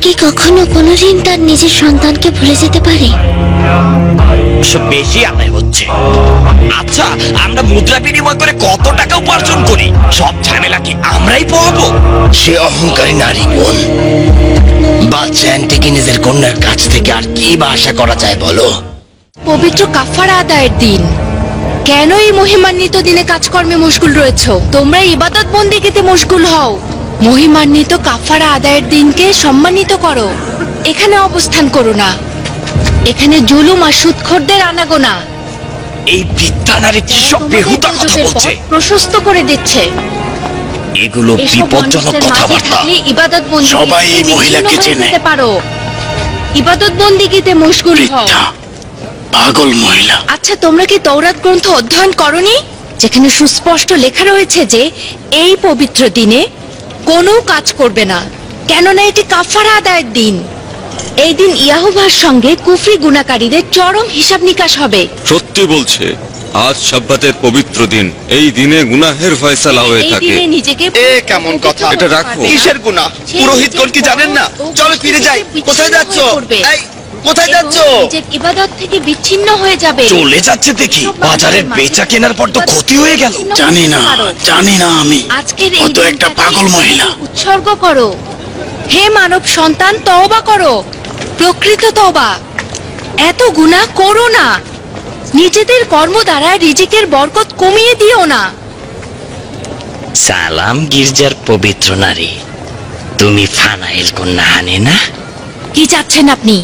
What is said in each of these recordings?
কি কখনো কোনোদিন তার নিজের সন্তানকে ভুলে যেতে পারে? সব বেশি আদায় হচ্ছে। আচ্ছা, আমরা মুদ্রা বিনিময় করে কত টাকা উপার্জন করি? সব ঝামেলা কি আমরাই পোহাবো? সে অহংকারী নারী বোন। বাচ্চা অ্যান্টিকিনিজের কন্যার কাছ থেকে আর কি বা আশা করা যায় বলো? পবিত্র কাফারা আদায়ের দিন। কেন এই মহিমান্বিত দিনে কাজকর্মে মশগুল রয়েছো? তোমরা ইবাদত বন্দেগীতে মশগুল হও। মহিমান্বিত কাফারা আদায়ের দিনকে সম্মানিত করো। এখানে অবস্থান করো না। এখানে জুলুম আর সুদখোরদের আনাগোনা। এই বৃদ্ধা নারী কি সব বেহুদা কথা বলছে? প্রশস্ত করে দিচ্ছে। এগুলো বিপজ্জনক কথাবার্তা। ইবাদত বন্দেগী সবাই এই মহিলাকে চেনে। পারো। ইবাদত বন্দেগীতে মশগুল হও। পাগল মহিলা। আচ্ছা, তোমরা কি তওরাত গ্রন্থ অধ্যয়ন করনি, যেখানে সুস্পষ্ট লেখা রয়েছে যে এই পবিত্র দিনে কোনো কাজ করবে না, কেননা এটি কাফারা আদায়ের দিন। এই দিন ইয়াহুভার সঙ্গে কুফরি গুনাহকারীদের চরম হিসাব নিকাশ হবে। সত্যি বলছে, আজ সাব্বাতের পবিত্র দিন। এই দিনে গুনাহের ফয়সালা হয়ে এই থাকে। দিনে নিজেকে কেমন কথা? এটা রাখো। কিসের গুনাহ? পুরোহিতগণ কি জানেন না? চলো ফিরে যাই। কোথায় যাচ্ছ? এই, কোথায় যাচ্ছ? নিজের ইবাদত থেকে বিচ্ছিন্ন হয়ে যাবে। চলে যাচ্ছে দেখি। বাজারের বেচা কেনার পর তো ক্ষতি হয়ে গেল। জানি না আমি। আজকের এই কত একটা দিনটাকে পাগল মহিলা। উৎসর্গ করো। হে মানব সন্তান, তওবা করো, প্রকৃত তওবা। এত গুনাহ করো না। নিজেদের কর্ম দ্বারা রিজিকের বরকত কমিয়ে দিও না। সালাম গির্জার পবিত্র নারী, তুমি ফানাইল কন্যা হানে না? কি চাচ্ছেন আপনি?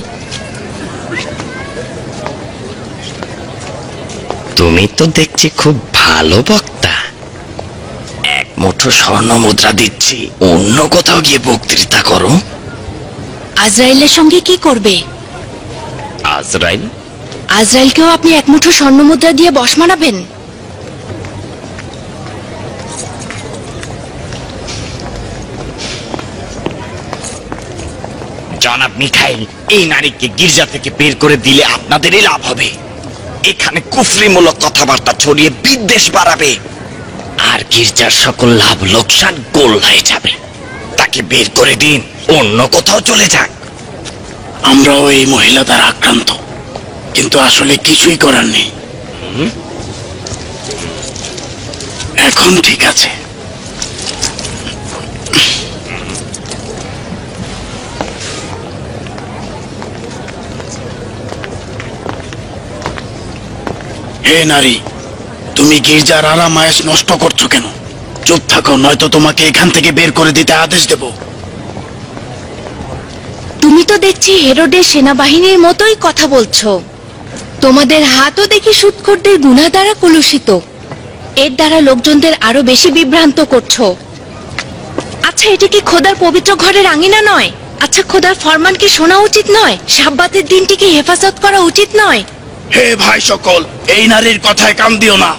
তুমি তো দেখছি খুব ভালো বক্তা। এক মুঠো স্বর্ণ মুদ্রা দিচ্ছি, অন্য কোথাও গিয়ে বক্তৃতা করো। আজরাইলের সঙ্গে কি করবে? আজরাইল? আজরাইলকেও আপনি এক মুঠো স্বর্ণ মুদ্রা দিয়ে বশ মানাবেন? জনাব মিখাইল, এই নারীকে গির্জা থেকে বের করে দিলে আপনাদেরই লাভ হবে। এখানে কুফরিমূলক কথাবার্তা ছড়িয়ে বিদ্বেষ বাড়াবে, আর গির্জার সকল লাভ লোকসান গোল হয়ে যাবে। তাকে বের করে দিন, অন্য কোথাও চলে যাক। আমরাও এই মহিলা দ্বারা আক্রান্ত, কিন্তু আসলে কিছুই করার নেই। এখন ঠিক আছে। হে নারী, তুমি গির্জার আরাম আয়েশ নষ্ট করছো কেন? চুপ থাকো, নয়তো তোমাকে এখান থেকে বের করে দিতে আদেশ দেব। তুমি তো দেখছি হেরোডের সেনাবাহিনীর মতোই কথা বলছো। তোমাদের হাতও দেখি সুদখোরদের গুনাহ দ্বারা কলুষিত। এর দ্বারা লোকজনদের আরো বেশি বিভ্রান্ত করছো। আচ্ছা, এটি কি খোদার পবিত্র ঘরের আঙিনা নয়? আচ্ছা, খোদার ফরমান কি শোনা উচিত নয়? সাব্বাতের দিনটিকে হেফাজত করা উচিত নয়? হে ভাই সকল, এই নারীর কথায় কান দিও না।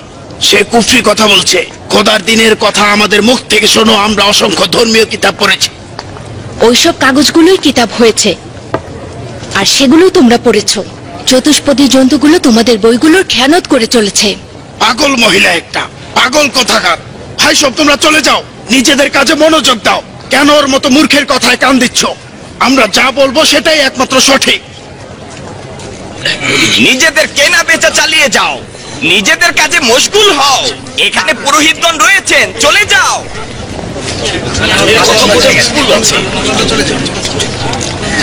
সে কুফরি কথা বলছে। খোদার দিনের কথা আমাদের মুখ থেকে শোনো। আমরা অসংখ্য ধর্মীয় কিতাব পড়েছি। ওইসব কাগজগুলোই কিতাব হয়েছে, আর সেগুলো তোমরা পড়েছো। চতুষ্পদী জন্তুগুলো তোমাদের বইগুলোর খেয়ানত করে চলেছে। পাগল মহিলা একটা, পাগল কথাকার। ভাই সব, তোমরা চলে যাও, নিজেদের কাজে মনোযোগ দাও। কেন ওর মতো মূর্খের কথায় কান দিচ্ছ? আমরা যা বলবো সেটাই একমাত্র সঠিক। নিজেদের কেনা বেচা চালিয়ে যাও, নিজেদের কাজে মশগুল হও। এখানে পুরোহিতগণ রয়েছেন, চলে যাও।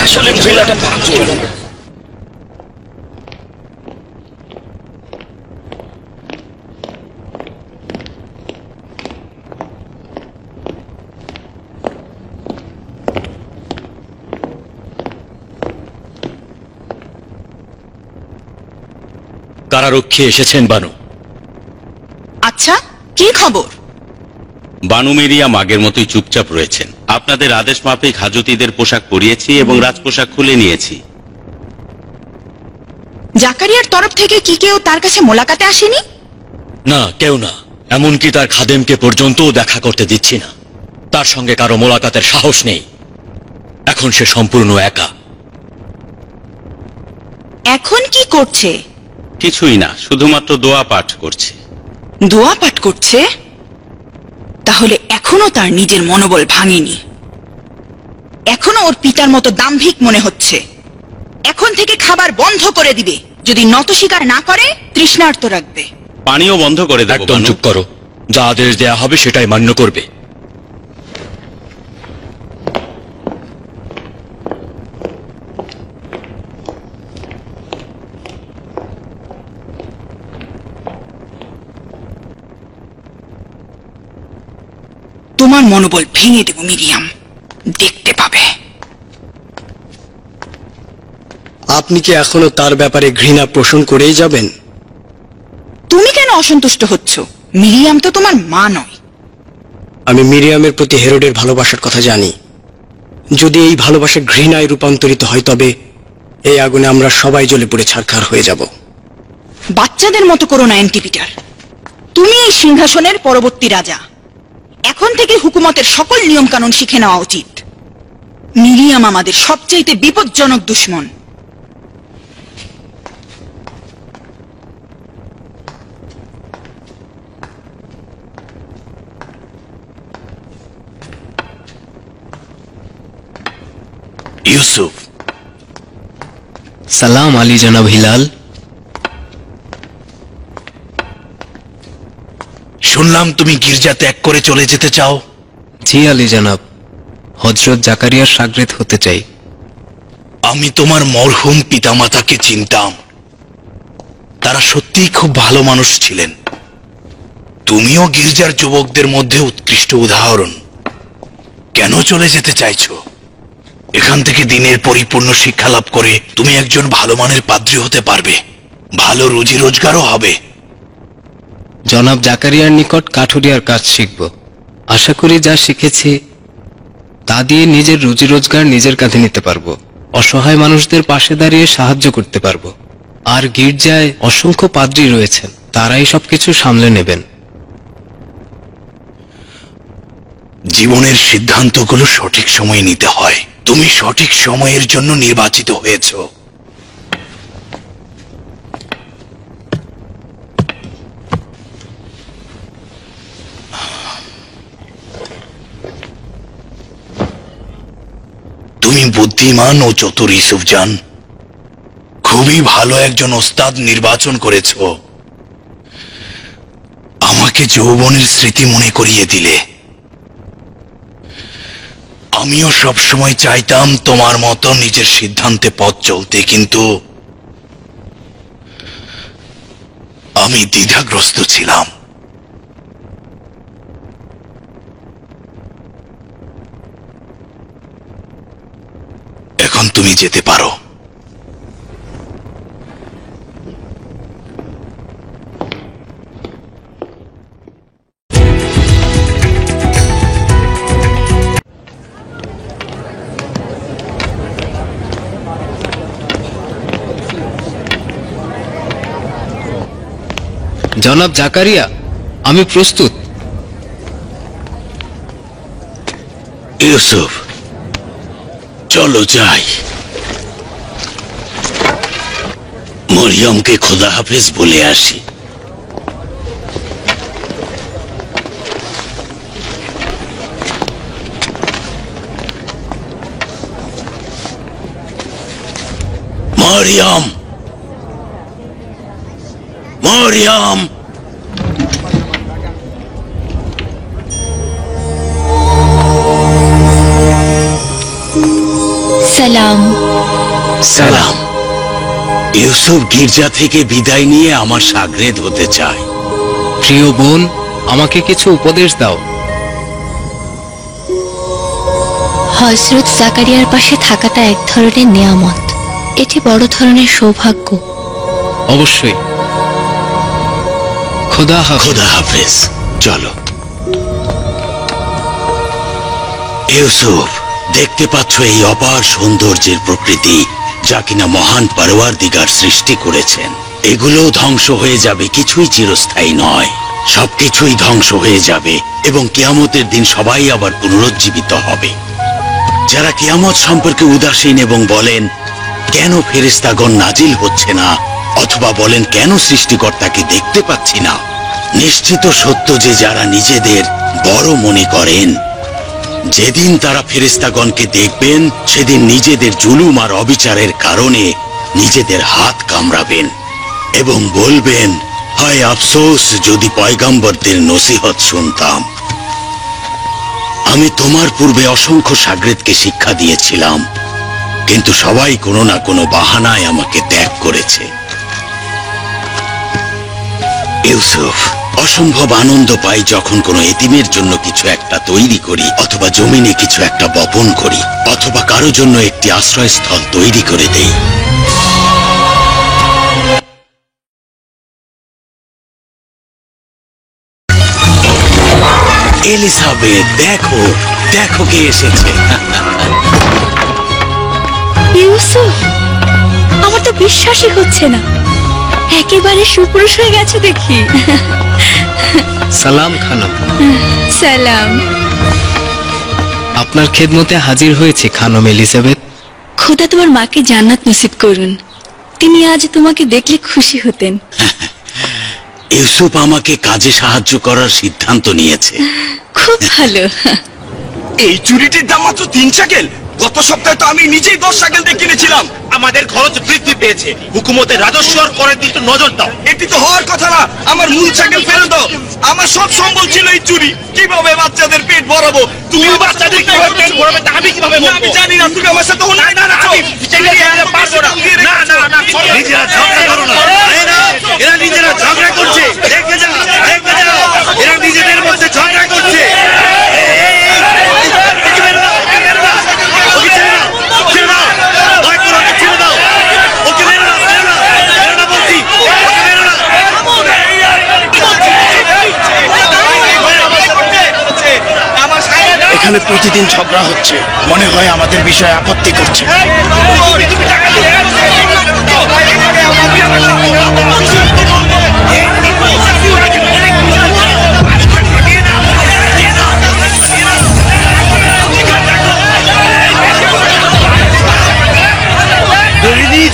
আসলে মহিলাটা পাগল। কারারক্ষী এসেছেন বানু। আচ্ছা, কি খবর? বানু মিরিয়াম আগের মতোই চুপচাপ রয়েছেন। আপনাদের আদেশ মাফিক হাজতীদের পোশাক পরিয়েছি এবং রাজপোশাক খুলে নিয়েছি। জাকারিয়ার তরফ থেকে কি কেউ তার কাছে মোলাকাতে আসেনি? না, কেউ না। এমনকি তার খাদেমকে পর্যন্তও দেখা করতে দিচ্ছি না। তার সঙ্গে কারো মোলাকাতের সাহস নেই। এখন সে সম্পূর্ণ একা। এখন কি করছে? কিছুই না, শুধুমাত্র দোয়া পাঠ করছে। দোয়া পাঠ করছে? তাহলে এখনো তার নিজের মনোবল ভাঙেনি। এখনো ওর পিতার মতো দাম্ভিক মনে হচ্ছে। এখন থেকে খাবার বন্ধ করে দিবে। যদি নত স্বীকার না করে তৃষ্ণার্ত রাখবে। পানিও বন্ধ করে দেব। একদম চুপ করো, যা আদেশ দেয়া হবে সেটাই মান্য করবে। তোমার মনোবল ভেঙে দেব মিরিয়াম, দেখতে পাবে। আপনি কি এখনো তার ব্যাপারে ঘৃণা পোষণ করেই যাবেন? তুমি কেন অসন্তুষ্ট হচ্ছ? মিরিয়াম তো তোমার মা নয়। আমি মিরিয়ামের প্রতি হেরোডের ভালোবাসার কথা জানি। যদি এই ভালোবাসা ঘৃণায় রূপান্তরিত হয় তবে এই আগুনে আমরা সবাই জ্বলে পুড়ে ছারখার হয়ে যাব। বাচ্চাদের মতো করো না অ্যান্টিপিটার। তুমি এই সিংহাসনের পরবর্তী রাজা। এখন থেকে হুকুমতের সকল নিয়ম কানুন শিখে নেওয়া উচিত। মিরিয়াম আমাদের সবচাইতে বিপজ্জনক দুশ্মন। ইউসুফ, সালাম আলী জনাব হিলাল। শুনলাম তুমি গির্জা ত্যাগ করে চলে যেতে চাও। জি আলী জনাব, হযরত জাকারিয়ার শাগরেদ হতে চাই। আমি তোমার মরহুম পিতামাতাকে চিনতাম। তারা সত্যিই খুব ভালো মানুষ ছিলেন। তুমিও গির্জার যুবকদের মধ্যে উৎকৃষ্ট উদাহরণ। কেন চলে যেতে চাইছো? এখান থেকে দিনের পরিপূর্ণ শিক্ষা লাভ করে তুমি একজন ভালো মানের পাদ্রী হতে পারবে, ভালো রুজি রোজগারও হবে। জনাব জাকারিয়ার নিকট কাঠুরিয়ার কাজ শিখব। আশা করি যা শিখেছি তা দিয়ে নিজের রুজি রোজগার নিজের কাঁধে নিতে পারবো, অসহায় মানুষদের পাশে দাঁড়িয়ে সাহায্য করতে পারবো। আর গির্জায় অসংখ্য পাদ্রী রয়েছেন, তারাই সবকিছু সামলে নেবেন। জীবনের সিদ্ধান্তগুলো সঠিক সময়ে নিতে হয়। তুমি সঠিক সময়ের জন্য নির্বাচিত হয়েছো। তুমি বুদ্ধিমান ও চতুর ইউসুফজান। খুবই ভালো একজন ওস্তাদ নির্বাচন করেছো। আমাকে যৌবনের স্মৃতি মনে করিয়ে দিলে। আমিও সব সময় চাইতাম তোমার মতো নিজের সিদ্ধান্তে পথ চলতে, কিন্তু আমি দ্বিধাগ্রস্ত ছিলাম। এখন তুমি যেতে পারো। জনাব জাকারিয়া, আমি প্রস্তুত। ইউসুফ, চলো যাই। মরিয়মকে খোদা হাফেজ বলে আসি। মরিয়ম, মরিয়ম। সালাম। সালাম। ইউসুফ গির্জা থেকে বিদায় নিয়ে আমার শাগরেদ হতে চায়। প্রিয় বোন, আমাকে কিছু উপদেশ দাও। হযরত জাকারিয়ার পাশে থাকাটা এক ধরনের নিয়ামত। এটি বড় ধরনের সৌভাগ্য। অবশ্যই। খোদা হাফেজ। খোদা হাফেজ। চলো। ইউসুফ, দেখতে পাচ্ছ এই অপার সৌন্দর্যের প্রকৃতি, যা কিনা মহান পরওয়ারদিগার সৃষ্টি করেছেন। এগুলো ধ্বংস হয়ে যাবে, কিছুই চিরস্থায়ী নয়। সবকিছুই ধ্বংস হয়ে যাবে এবং কিয়ামতের দিন সবাই আবার পুনরুজ্জীবিত হবে। যারা কিয়ামত সম্পর্কে উদাসীন এবং বলেন কেন ফেরেশতাগণ নাজিল হচ্ছে না, অথবা বলেন কেন সৃষ্টিকর্তাকে দেখতে পাচ্ছি না, নিশ্চিত সত্য যে যারা নিজেদের বড় মনে করেন যেদিন তারা ফেরেশতাগণকে দেখবেন সেদিন নিজেদের জুলুম আর অবিচারের কারণে নিজেদের হাত কামড়াবেন এবং বলবেন, হায় আফসোস যদি পয়গম্বরদের নসিহত শুনতাম। আমি তোমার পূর্বে অসংখ্য শাগরেদকে শিক্ষা দিয়েছিলাম, কিন্তু সবাই কোনো না কোনো বাহানায় আমাকে ত্যাগ করেছে। ইউসুফ, অসম্ভব আনন্দ পাই যখন কোনো এতিমের জন্য কিছু একটা তৈরি করি, অথবা জমিনে কিছু একটা বপন করি, অথবা কারো জন্য একটি আশ্রয়স্থল তৈরি করে দেই। এলিজাবেথ, দেখো দেখো কে এসেছে। ইউসুফ, আমার তো বিশ্বাসই হচ্ছে না, একেবারে সুপুরুষ হয়ে গেছে দেখি। সালাম খানম। সালাম। আপনার খেদমতে হাজির হয়েছে খানম এলিজাবেথ। খোদা তোমার মাকে জান্নাত নসিব করুন, তিনি আজ তোমাকে দেখলে খুশি হতেন। ইউসুফ আমাকে কাজে সাহায্য করার সিদ্ধান্ত নিয়েছে। খুব ভালো। এই চুরিটির দাম মাত্র 3 শাকেল। গত সপ্তাহে তো আমি নিজেই 10 শাকেল দিয়ে কিনেছিলাম। আমাদের খরচ বৃদ্ধি পেয়েছে, হুকুমতের রাজস্ব আর করের দিকে নজর দাও। এটি তো হওয়ার কথা না। আমার মূল শাকেল ফেরত দাও। আমার সব সম্বল ছিল এই চুরি। কিভাবে বাচ্চাদের পেট ভরাবো? তুমি বাচ্চাদের কিভাবে পেট ভরাবে তা আমি কিভাবে বলবো? আমি জানি না। তুমি আমার সাথে না না না, আমি পারবো না। না না না, নিজেরা ঝগড়া করো না। এরা নিজেরা ঝগড়া করছে, দেখে যাও দেখে যাও, এরা নিজেদের মধ্যে ঝগড়া করছে। এখানে প্রতিদিন ঝগড়া হচ্ছে, মনে হয় আমাদের বিষয়ে আপত্তি করছে।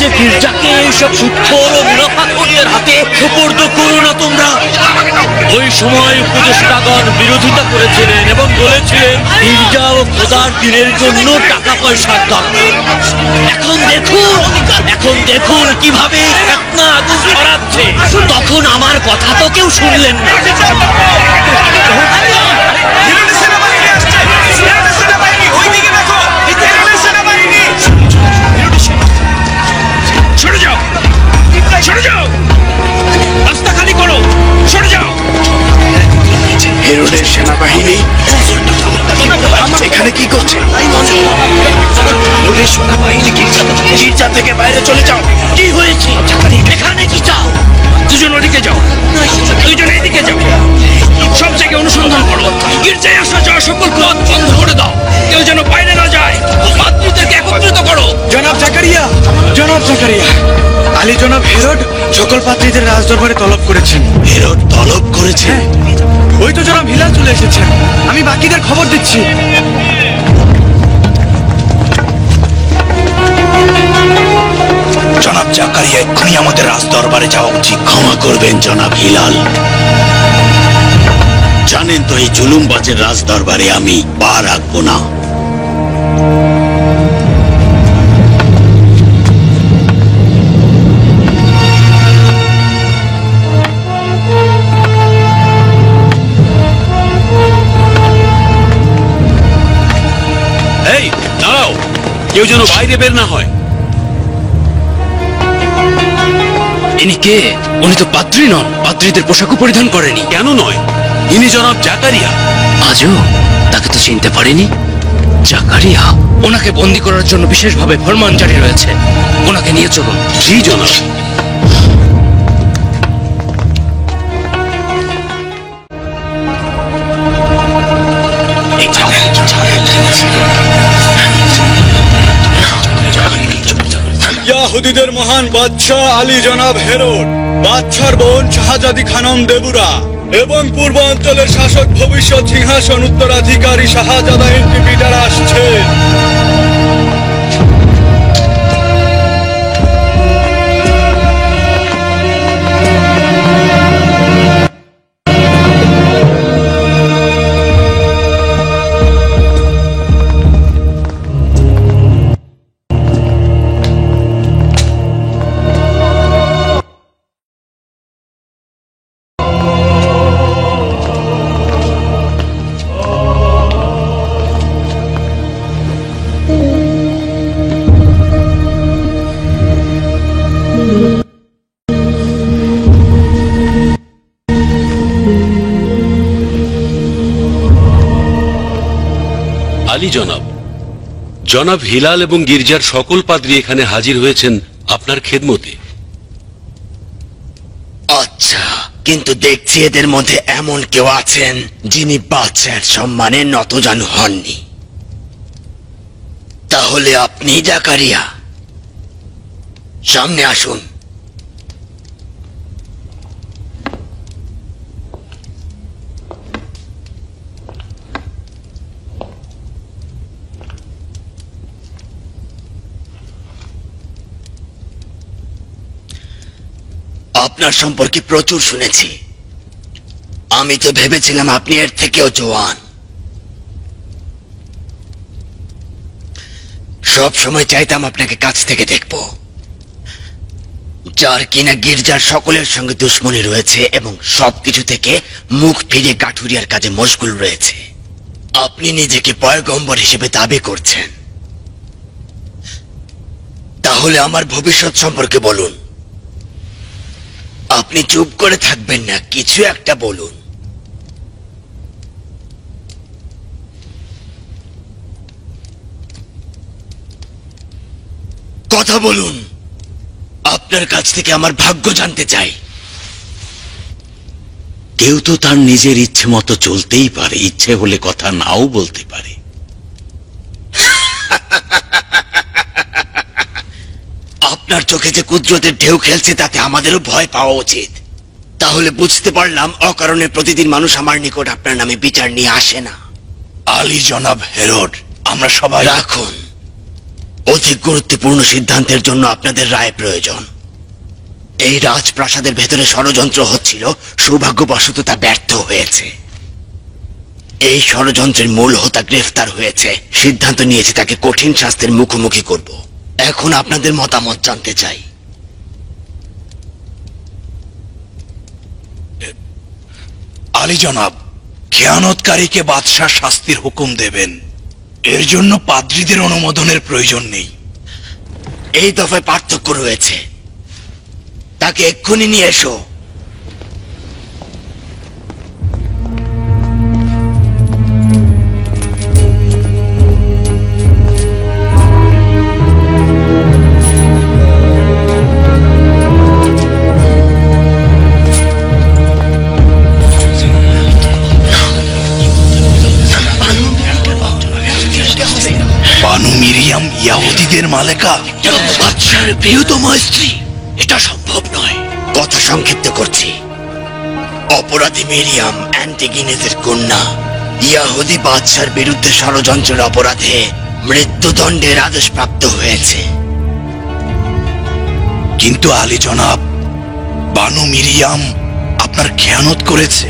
যে গির্জাকে এইসব সুৎখোর ও মুনাফাখোরদের হাতে সুপর্দ করো না তোমরা। ওই সময় উপদেষ্টাগণ বিরোধিতা করেছিলেন এবং বলেছিলেন গির্জা ও খোদার দিনের জন্য টাকা পয়সার দরকার। এখন দেখুন কিভাবে ফিতনা আগুন ছড়াচ্ছে। তখন আমার কথা তো কেউ শুনলেন না। সরে যাও, সরে যাও, রাস্তা খালি করো, সরে যাও। হেরোদের সেনাবাহিনী এখানে কি করছে? হেরোদের সেনাবাহিনী গির্জা থেকে বাইরে চলে যাও। কি হয়েছে? এখানে কি চাও? দুজন ওদিকে যাও, দুইজন এদিকে যাও। সব জায়গায় অনুসন্ধান করো। গির্জায় আসা যাওয়া সকল পথ বন্ধ করে দাও। কেউ যেন বাইরে না যায়। পাত্রীদেরকে একত্রিত করো। জনাব জাকারিয়া, জনাব জাকারিয়া, আলী জনাব হেরোড সকল পাত্রীদের রাজদরবারে তলব করেছেন। হেরোড তলব করেছে? ওই তো জনাব হিলাল চলে এসেছেন, আমি বাকিদের খবর দিচ্ছি। জনাব জাকারিয়া, এক্ষুনি আমাদের রাজদরবারে যাওয়া উচিত। ক্ষমা করবেন জনাব হিলাল, জানেন তো এই জুলুমবাজের রাজদরবারে আমি পা রাখবো না। এই দাঁড়াও, কেউ যেন বাইরে বের না হয়। ইনি কে? উনি তো পাত্রী নন, পাত্রীদের পোশাকও পরিধান করেনি। কেন নয়? ইনি জনাব জাকারিয়া। আজও তাকে তো চিনতে পারিনি। জাকারিয়া, ওনাকে বন্দী করার জন্য বিশেষভাবে ফরমান জারি রয়েছে, ওনাকে নিয়ে চলুন। জি জনাব। ইয়াহুদীদের মহান বাদশাহ আলী জনাব হেরোড, বাদশার বোন শাহজাদি খানম দেবুরা এবং পূর্বাঞ্চলের শাসক ভবিষ্যৎ সিংহাসন উত্তরাধিকারী শাহজাদা ইন্টিপিটার আসছে। আলী জনাব, জনাব হিলাল এবং গির্জার সকল পাদ্রী এখানে হাজির হয়েছেন আপনার খেদমতে। আচ্ছা, কিন্তু দেখছি এদের মধ্যে এমন কেউ আছেন যিনি বাদশার সম্মানে নতজানু হননি। তাহলে আপনি জাকারিয়া, সামনে আসুন। আপনার সম্পর্কে প্রচুর শুনেছি। আমি তো ভেবেছিলাম আপনি এর থেকেও জোয়ান। সব সময় চাইতাম আপনাকে কাছ থেকে দেখব, যার কিনা গির্জার সকলের সঙ্গে দুশ্মনী রয়েছে এবং সবকিছু থেকে মুখ ফিরিয়ে কাঠুরিয়ার কাজে মশগুল রয়েছে। আপনি নিজেকে পয়গম্বর হিসেবে দাবি করছেন, তাহলে আমার ভবিষ্যৎ সম্পর্কে বলুন। আপনি চুপ করে থাকবেন না, কিছু একটা বলুন। কথা বলুন, আপনার কাছ থেকে আমার ভাগ্য জানতে চাই। কেউ তো তার নিজের ইচ্ছে মতো চলতেই পারে, ইচ্ছে হলে কথা নাও বলতে পারে। আপনার চোখে যে কুদরতের ঢেউ খেলছে তাতে আমাদেরও ভয় পাওয়া উচিত। তাহলে বুঝতে পারলাম অকারণে প্রতিদিন মানুষ আমার নিকট আপনার নামে বিচার নিয়ে আসে না। আলী জনাব হেরোড, আমরা সবাই রাখুন। অধিক গুরুত্বপূর্ণ সিদ্ধান্তের জন্য আপনাদের রায় প্রয়োজন। এই রাজপ্রাসাদের ভেতরে ষড়যন্ত্র হচ্ছিল, সৌভাগ্যবশত তা ব্যর্থ হয়েছে। এই ষড়যন্ত্রের মূল হোতা গ্রেফতার হয়েছে। সিদ্ধান্ত নিয়েছে তাকে কঠিন শাস্তির মুখোমুখি করব। এখন আপনাদের মতামত জানতে চাই। আলী জনাব, খেয়ানতকারীকে বাদশাহ শাস্তির হুকুম দেবেন। এর জন্য পাদ্রীদের অনুমোদনের প্রয়োজন নেই। এই দফায় পার্থক্য রয়েছে। তাকে এক্ষুনি নিয়ে এসো। বানু মিরিয়াম ইয়াহুদীদের মালেকা, বাদশার প্রিয়তম স্ত্রী। এটা সম্ভব নয়। কথা সংক্ষিপ্ত করছি। অপরাধী মিরিয়াম অ্যান্টিগিনেসের কন্যা। ইয়াহুদি বাদশার বিরুদ্ধে ষড়যন্ত্রের অপরাধে মৃত্যুদণ্ডের আদেশ প্রাপ্ত হয়েছে। কিন্তু আলী জনাব, বানু মিরিয়াম আপনার খেয়ানত করেছে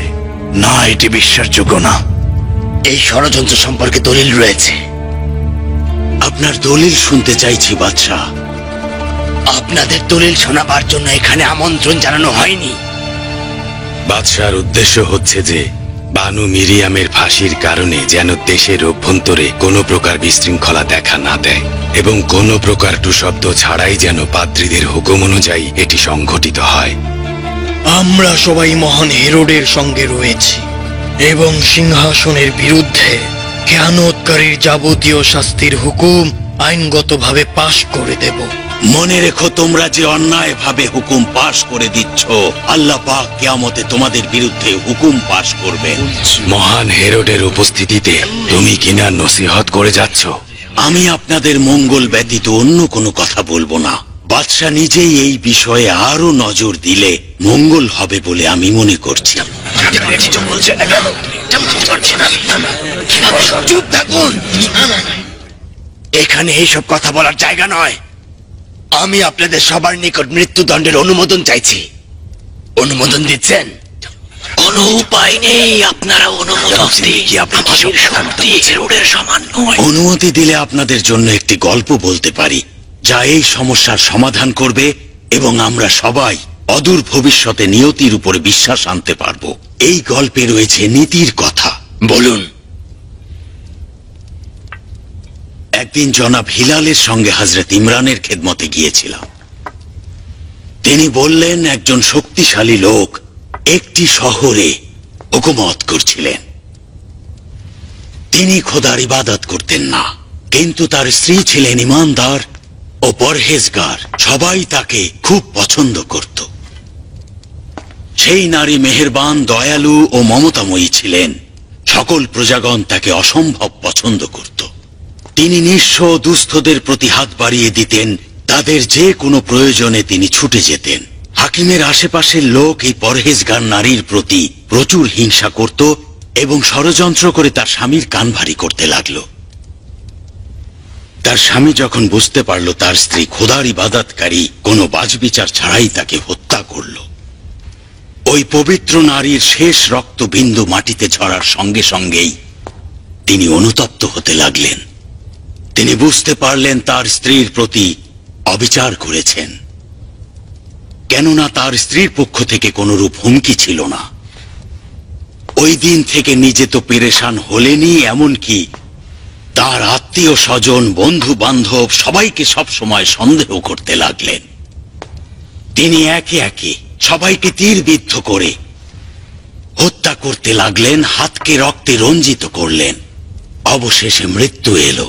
না, এটি বিশ্বাসযোগ্য না। এই ষড়যন্ত্র সম্পর্কে দলিল রয়েছে। আপনার দলিল শুনতে চাইছি বাদশাহ। আপনাদের দলিল শোনাবার জন্য এখানে আমন্ত্রণ জানানো হয়নি। বাদশার উদ্দেশ্য হচ্ছে যে বানু মিরিয়ামের ফাঁসির কারণে যেন দেশের অভ্যন্তরে কোনো প্রকার বিশৃঙ্খলা দেখা না দেয় এবং কোনো প্রকার টুশব্দ ছাড়াই যেন পাদ্রীদের হুকুম অনুযায়ী এটি সংঘটিত হয়। আমরা সবাই মহান হেরোডের সঙ্গে রয়েছি এবং সিংহাসনের বিরুদ্ধে খেয়ানতকারীর যাবতীয় শাস্তির হুকুম আইনগতভাবে পাশ করে দেব। মনে রেখো, তোমরা যে অন্যায় ভাবে হুকুম পাশ করে দিচ্ছ, আল্লাহ পাক কিয়ামতে তোমাদের বিরুদ্ধে হুকুম পাশ করবেন। মহান হেরোডের উপস্থিতিতে তুমি কিনা নসিহত করে যাচ্ছ? আমি আপনাদের মঙ্গল ব্যতীত অন্য কোনো কথা বলবো না। বাদশাহ নিজেই এই বিষয়ে আরো নজর দিলে মঙ্গল হবে বলে আমি মনে করছি। চুপ থাকুন, এখানে এইসব কথা বলার জায়গা নয়। আমি আপনাদের সবার নিকট মৃত্যুদণ্ডের অনুমোদন চাইছি। অনুমোদন দিচ্ছেন? কোনো উপায় নেই। আপনারা অনুমোদন অনুমতি দিলে আপনাদের জন্য একটি গল্প বলতে পারি, যা এই সমস্যার সমাধান করবে এবং আমরা সবাই অদূর ভবিষ্যতে নিয়তির উপরে বিশ্বাস আনতে পারবো। এই গল্পে রয়েছে নীতির কথা। বলুন। একদিন জনাব হিলালের সঙ্গে হযরত ইমরানের খেদমতে গিয়েছিলাম। তিনি বললেন, একজন শক্তিশালী লোক একটি শহরে হুকুমত করছিলেন। তিনি খোদার ইবাদত করতেন না, কিন্তু তার স্ত্রী ছিলেন ইমানদার ও পরহেজগার। সবাই তাকে খুব পছন্দ করত। সেই নারী মেহেরবান, দয়ালু ও মমতাময়ী ছিলেন। সকল প্রজাগণ তাকে অসম্ভব পছন্দ করত। তিনি নিঃস্ব দুস্থদের প্রতি হাত বাড়িয়ে দিতেন। তাদের যে কোনো প্রয়োজনে তিনি ছুটে যেতেন। হাকিমের আশেপাশের লোক এই পরহেজগার নারীর প্রতি প্রচুর হিংসা করত এবং ষড়যন্ত্র করে তার স্বামীর কান ভারী করতে লাগল। তার স্বামী যখন বুঝতে পারল তার স্ত্রী খোদার ইবাদতকারী, কোনো বাজবিচার ছাড়াই তাকে হত্যা করল। ওই পবিত্র নারীর শেষ রক্তবিন্দু মাটিতে ঝরার সঙ্গে সঙ্গেই তিনি অনুতপ্ত হতে লাগলেন। তিনি বুঝতে পারলেন তার স্ত্রীর প্রতি অবিচার করেছেন, কেননা তার স্ত্রীর পক্ষ থেকে কোনরূপ হুমকি ছিল না। ওই দিন থেকে নিজে তো পেরেশান হলেনই, এমনকি তার আত্মীয় স্বজন, বন্ধু বান্ধব সবাইকে সবসময় সন্দেহ করতে লাগলেন। তিনি একে একে সবাইকে তীরবিদ্ধ করে হত্যা করতে লাগলেন, হাতকে রক্তে রঞ্জিত করলেন। অবশেষে মৃত্যু এলো,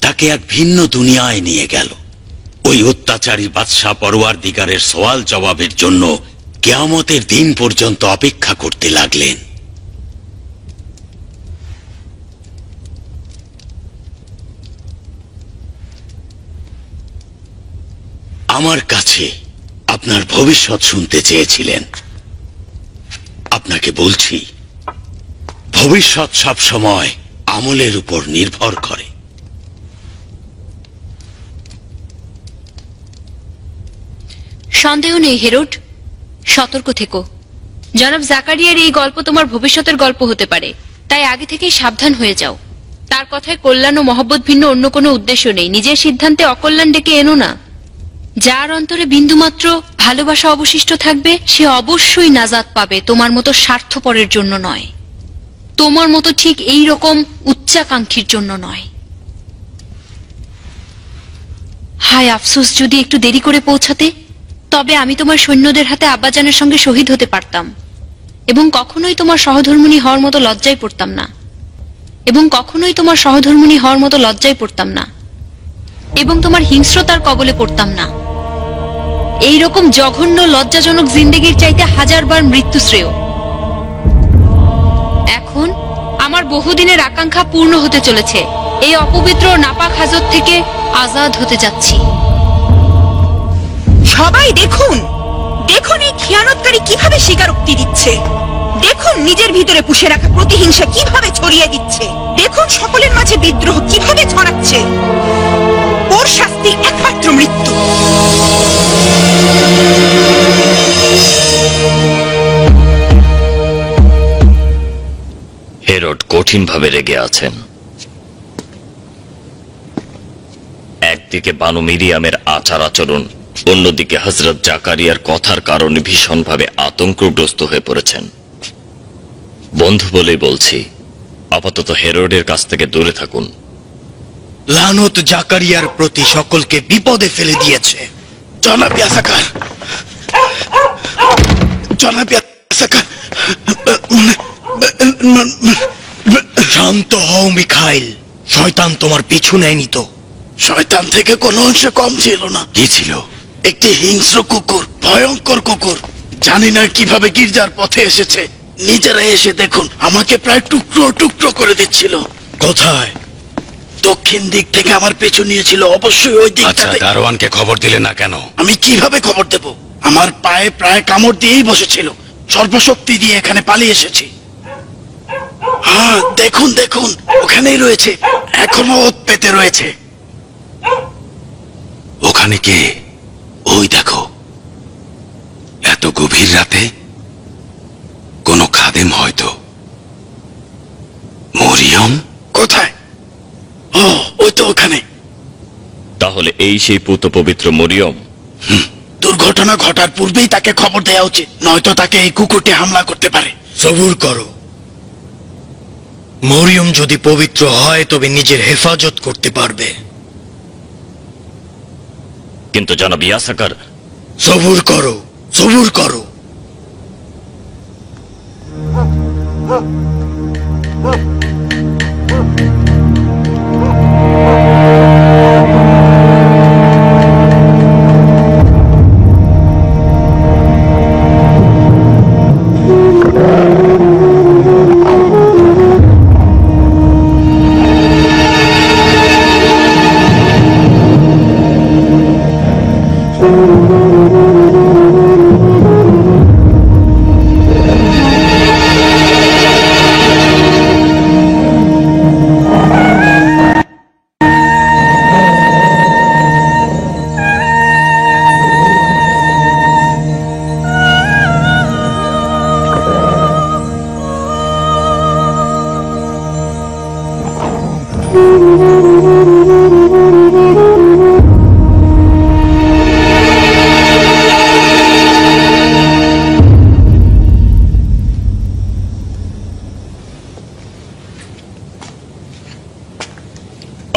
তাকে এক ভিন্ন দুনিয়ায় নিয়ে গেল। ওই অত্যাচারী বাদশাহ পরওয়ারদিগারের সওয়াল জবাবের জন্য কিয়ামতের দিন পর্যন্ত অপেক্ষা করতে লাগলেন। আমার কাছে আপনার ভবিষ্যৎ শুনতে চেয়েছিলেন। আপনাকে বলছি, ভবিষ্যৎ সব সময় আমলের উপর নির্ভর করে। সন্দেহ নেই হেরোড, সতর্ক থেকো। জনাব জাকারিয়ার এই গল্প তোমার ভবিষ্যতের গল্প হতে পারে, তাই আগে থেকেই সাবধান হয়ে যাও। তার কথায় কল্যাণ ও মহব্বত ভিন্ন অন্য কোনো উদ্দেশ্য নেই। নিজের সিদ্ধান্তে অকল্যাণ ডেকে এনো না। যার অন্তরে বিন্দুমাত্র ভালোবাসা অবশিষ্ট থাকবে সে অবশ্যই নাজাত পাবে, তোমার মতো স্বার্থপরের জন্য নয়, তোমার মতো ঠিক এই রকম উচ্চাকাঙ্ক্ষীর জন্য নয়। হায় আফসোস, যদি একটু দেরি করে পৌঁছাতে, তবে আমি তোমার সৈন্যদের হাতে আব্বাজানের সঙ্গে শহীদ হতে পারতাম এবং কখনোই তোমার সহধর্মিণী হওয়ার মতো লজ্জায় পড়তাম না এবং তোমার হিংস্রতার কবলে পড়তাম না। এই রকম জঘন্য লজ্জাজনক জিন্দেগির চাইতে হাজারবার মৃত্যু শ্রেয়। এখন আমার বহুদিনের আকাঙ্ক্ষা পূর্ণ হতে চলেছে। এই অপবিত্র নাপাক হাজত থেকে আজাদ হতে যাচ্ছি। সবাই দেখুন, দেখুন এই খেয়ানতকারী কিভাবে স্বীকারোক্তি দিচ্ছে। দেখুন নিজের ভিতরে পুষে রাখা প্রতিহিংসা কিভাবে ছড়িয়ে দিচ্ছে। দেখুন সকলের মাঝে বিদ্রোহ কিভাবে ছড়াচ্ছে। ওর শাস্তি একমাত্র মৃত্যু। হেরোড কঠিনভাবে রেগে আছেন। একদিকে বানু মিরিয়ামের আচার আচরণ, অন্যদিকে হযরত জাকারিয়ার কথার কারণে ভীষণভাবে আতঙ্কগ্রস্ত হয়ে পড়েছেন। বন্ধু বলেই বলছি, আপাতত হেরোডের কাছ থেকে দূরে থাকুন। লানত জাকারিয়ার প্রতি সকলকে বিপদে ফেলে দিয়েছে। জনাব ইয়াসাকার, জনাব ইয়াসাকার, শান্ত হও মিখাইল, শয়তান তোমার পিছু নেয়নি তো? শয়তান থেকে কোনো অংশে কম ছিল না। কি ছিল? একটি হিংস্র কুকুর, ভয়ঙ্কর কুকুর। জানি না কিভাবে গির্জার পথে এসেছে। নিজেরা এসে দেখুন, আমাকে প্রায় টুকরো টুকরো করে দিচ্ছিল। কোথায়? দক্ষিণ দিক থেকে আমার পেছু নিয়েছিল। অবশ্যই ওই দিকটা। আচ্ছা, দারোয়ানকে খবর দিলে না কেন? আমি কিভাবে খবর দেব? আমার পায়ে প্রায় কামড় দিয়েই বসেছিল। সর্বশক্তি দিয়ে এখানে পালিয়ে এসেছি। হ্যাঁ, দেখুন দেখুন, ওখানেই রয়েছে, এখনো ওত পেতে রয়েছে। ওখানে কে? ওই দেখো, এত গভীর রাতে কোনো খাদেম হয়তো। মরিয়ম কোথায়? ও, ওই তো ওখানে। তাহলে এই সেই পুত পবিত্র মরিয়ম। দুর্ঘটনা ঘটার পূর্বেই তাকে খবর দেওয়া উচিত, নয়তো তাকে এই কুকুরটি হামলা করতে পারে। সবুর করো। মরিয়ম যদি পবিত্র হয় তবে নিজের হেফাজত করতে পারবে। কিন্তু জনাব ইয়াসাকার। সবুর করো, সবুর করো।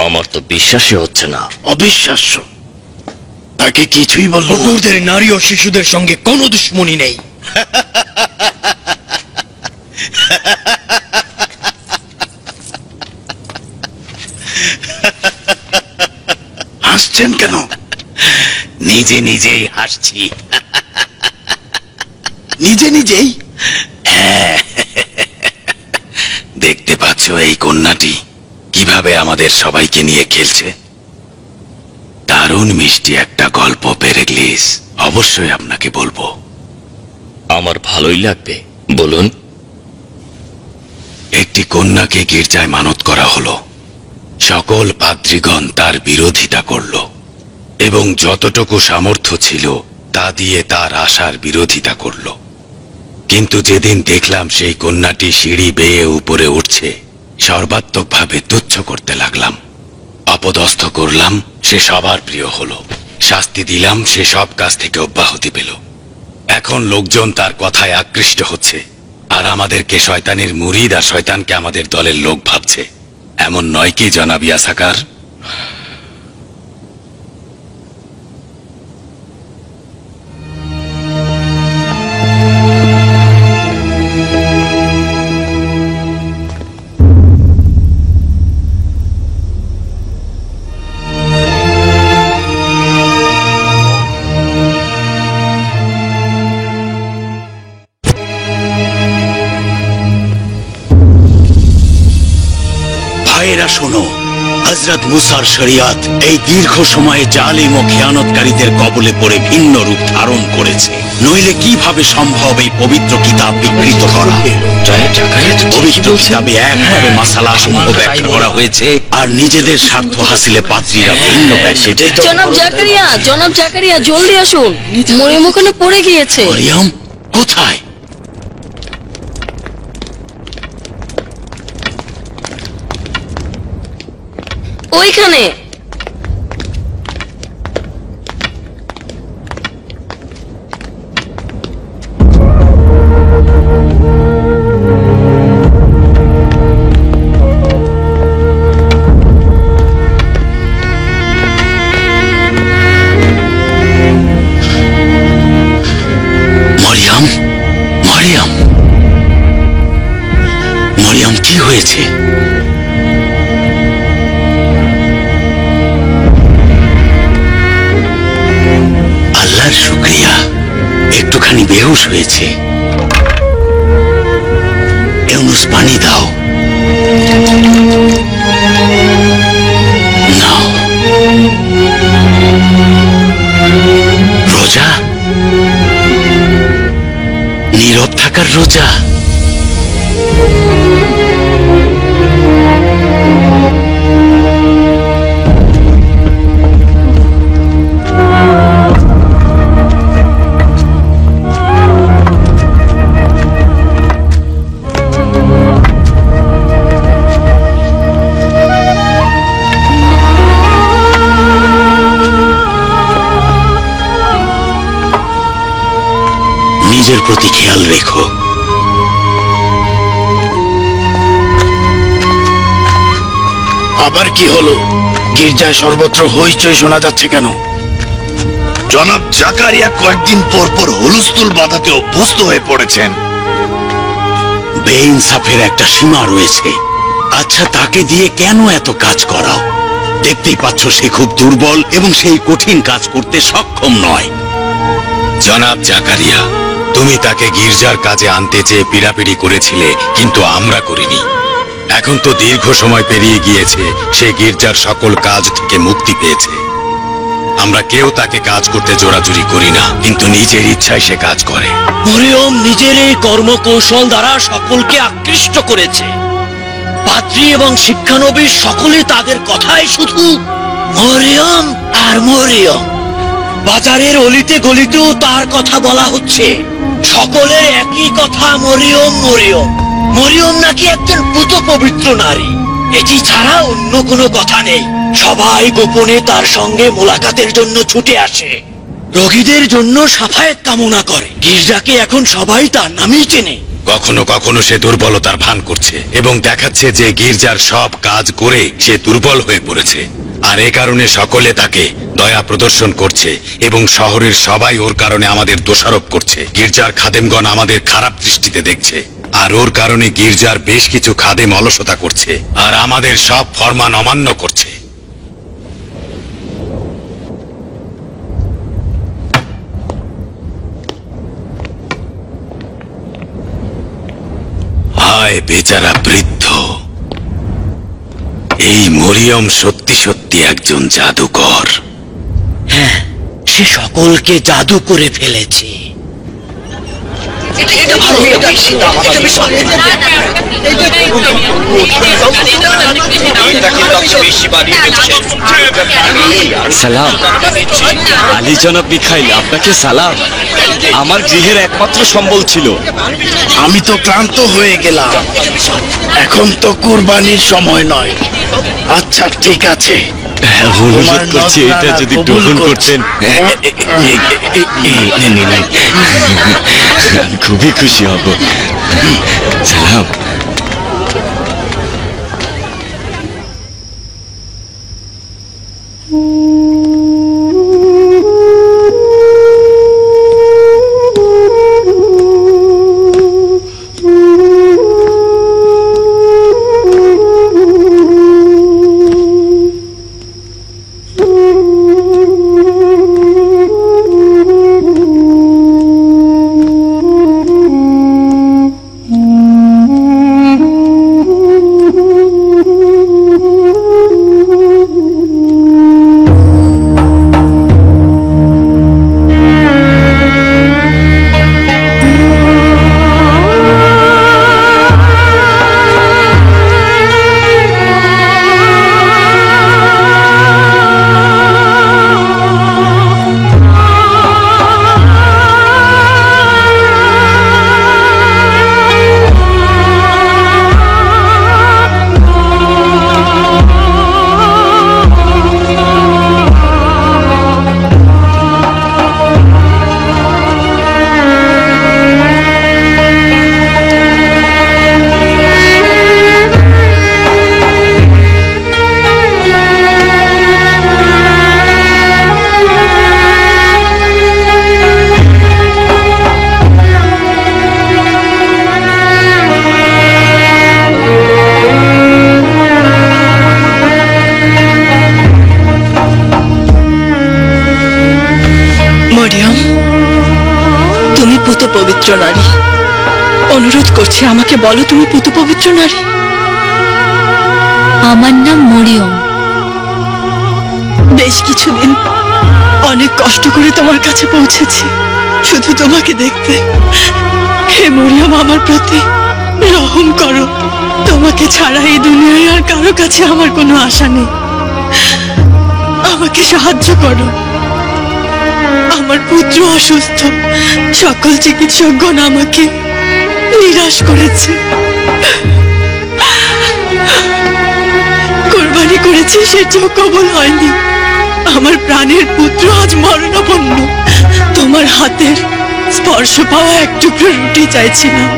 আমার তো বিশ্বাসই হচ্ছে না। অবিশ্বাস্য। তাকে কিছুই বলবো? কুকুরদের নারী ও শিশুদের সঙ্গে কোনো দুশ্মনী নেই। হাসছেন কেন? নিজে নিজেই হাসছি। নিজে নিজেই? দেখতে পাচ্ছ এই কন্যাটি কিভাবে আমাদের সবাইকে নিয়ে খেলছে? দারুণ মিষ্টি একটা গল্প পেরেগ্লিস, অবশ্যই আপনাকে বলবো। আমার ভালোই লাগবে, বলুন। একটি কন্যাকে গির্জায় মানত করা হলো। সকল পাদ্রীগণ তার বিরোধিতা করল এবং যতটুকু সামর্থ্য ছিল তা দিয়ে তার আশার বিরোধিতা করল। কিন্তু যেদিন দেখলাম সেই কন্যাটি সিঁড়ি বেয়ে উপরে উঠছে, সর্বাত্মকভাবে তুচ্ছ করতে লাগলাম। অপদস্থ করলাম, সে সবার প্রিয় হলো। শাস্তি দিলাম, সে সব কাজ থেকে অব্যাহতি পেল। এখন লোকজন তার কথায় আকৃষ্ট হচ্ছে, আর আমাদেরকে শয়তানের মুরিদ আর শয়তানকে আমাদের দলের লোক ভাবছে। এমন নয় কি জনাব ইয়াসাকার? ভাইয়েরা শোনো, হযরত মুসার শরিয়াত এই দীর্ঘ সময়ে জালিম ও খেয়ানতকারীদের কবলে পড়ে ভিন্ন রূপ ধারণ করেছে। নইলে কিভাবে সম্ভব এই পবিত্র কিতাব বিকৃত করা? পবিত্র কিতাবে একভাবে মাসালা সমূহ ব্যাখ্যা করা হয়েছে, আর নিজেদের স্বার্থ হাসিলে পাদ্রীরা ভিন্ন ব্যাখ্যা। জনাব জাকারিয়া জলদি আসুন, মরিয়ম ওখানে পড়ে গিয়েছে। মরিয়ম কোথায়? ওইখানে। মরিয়ম, মরিয়ম, মরিয়ম, কি হয়েছে? আল্লাহর শুকরিয়া, একটুখানি বেহুশ হয়েছে। ইউনুস, পানি দাও। নাও। রোজা, নীরব থাকার রোজা। নিজের প্রতি খেয়াল রেখো। আবার কি হলো? গির্জায় সর্বত্র হইচই শোনা যাচ্ছে কেন? জনাব জাকারিয়া কয়েকদিন পর পর হুলস্থুল বাঁধাতে অভ্যস্ত হয়ে পড়েছেন। বেইনসাফের একটা সীমা রয়েছে। আচ্ছা, তাকে দিয়ে কেন এত কাজ করাও? দেখতেই পাচ্ছ সে খুব দুর্বল এবং সেই কঠিন কাজ করতে সক্ষম নয়। জনাব জাকারিয়া, তুমি তাকে গির্জার কাজে আনতে চেয়ে পিড়াপিড়ি করেছিলে, কিন্তু আমরা করিনি। এখন তো দীর্ঘ সময় পেরিয়ে গিয়েছে, সে গির্জার সকল কাজ থেকে মুক্তি পেয়েছে। আমরা কেউ তাকে কাজ করতে জোরাজুরি করি না, কিন্তু নিজের ইচ্ছায় সে কাজ করে। মরিয়ম নিজের এই কর্মকৌশল দ্বারা সকলকে আকৃষ্ট করেছে। পাত্রী এবং শিক্ষানবিশ সকলে তাদের কথাই শুধু মরিয়ম আর মরিয়ম। বাজারের অলিতে গলিতেও তার কথা বলা হচ্ছে। সকলের একই কথা, মরিয়ম মরিয়ম। মরিয়ম নাকি একজন পুত পবিত্র নারী। এটি ছাড়া অন্য কোনো কথা নেই। সবাই গোপনে তার সঙ্গে মোলাকাতের জন্য ছুটে আসে, রোগীদের জন্য সাফায়েত কামনা করে। গির্জাকে এখন সবাই তার নামেই চেনে। কখনো কখনো সে দুর্বলতার ভান করছে এবং দেখাচ্ছে যে গির্জার সব কাজ করে সে দুর্বল হয়ে পড়েছে, আর এ কারণে সকলে তাকে দয়া প্রদর্শন করছে এবং শহরের সবাই ওর কারণে আমাদের দোষারোপ করছে। গির্জার খাদেমগণ আমাদের খারাপ দৃষ্টিতে দেখছে, আর ওর কারণে গির্জার বেশ কিছু খাদেম অলসতা করছে আর আমাদের সব ফরমান অমান্য করছে। হায় বেচারা বৃদ্ধ, এই মরিয়ম সত্যি সত্যি একজন জাদুকর। হ্যাঁ, সে সকলকে জাদু করে ফেলেছে। সালাম আলী জনাব মিখাইল, আপনাকে সালাম। আমার গৃহের একমাত্র সম্বল ছিল। আমি তো ক্লান্ত হয়ে গেলাম, এখন তো কুরবানির সময় নয়। আচ্ছা ঠিক আছে, অনুরোধ করছি এটা যদি গ্রহণ করতেন। খুবই খুশি হব। সালাম। পবিত্র নারী, অনুরোধ করছি আমাকে বলো তুমি পুত পবিত্র নারী? আমার নাম মরিয়ম। বেশ কিছুদিন অনেক কষ্ট করে তোমার কাছে পৌঁছেছি শুধু তোমাকে দেখতে। হে মরিয়ম, আমার প্রতি রহম করো। তোমাকে ছাড়া এই দুনিয়ায় আর কারো কাছে আমার কোনো আশা নেই। আমাকে সাহায্য করো। আমার পুত্র অসুস্থ, সকল চিকিৎসকগণ আমাকে নিরাশ করেছে। কোরবানি করেছি, সেটাও কবুল হয়নি। আমার প্রাণের পুত্র আজ মরণাপন্ন। তোমার হাতের স্পর্শ পাওয়া এক টুকরো রুটি চাইছিলাম।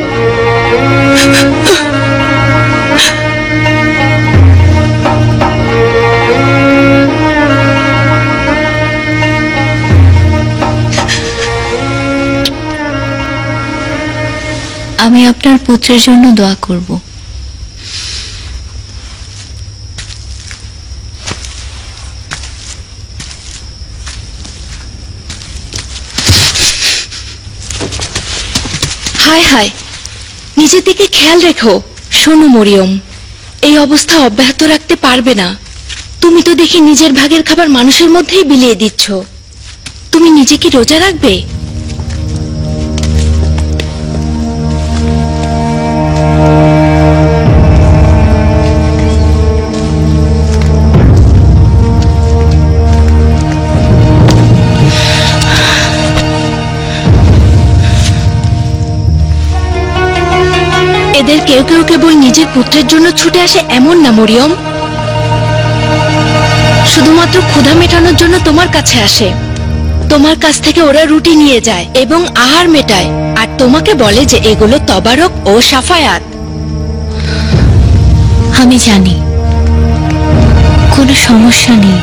আমি আপনার পুত্রের জন্য দোয়া করব। হায় হায়, নিজের দিকে খেয়াল রেখো। শোনো মরিয়ম, এই অবস্থা অব্যাহত রাখতে পারবে না। তুমি তো দেখি নিজের ভাগের খাবার মানুষের মধ্যেই বিলিয়ে দিচ্ছ। তুমি নিজে কি রোজা রাখবে? এদেরকে কেউ কেউ কেবল নিজের পুত্রের জন্য ছুটে আসে এমন না মরিয়ম, শুধুমাত্র ক্ষুধা মেটানোর জন্য তোমার কাছে আসে। তোমার কাছ থেকে ওরা রুটি নিয়ে যায় এবং আহার মেটায়, আর তোমাকে বলে যে এগুলো তবারক ও সাফায়াত। আমি জানি, কোনো সমস্যা নেই।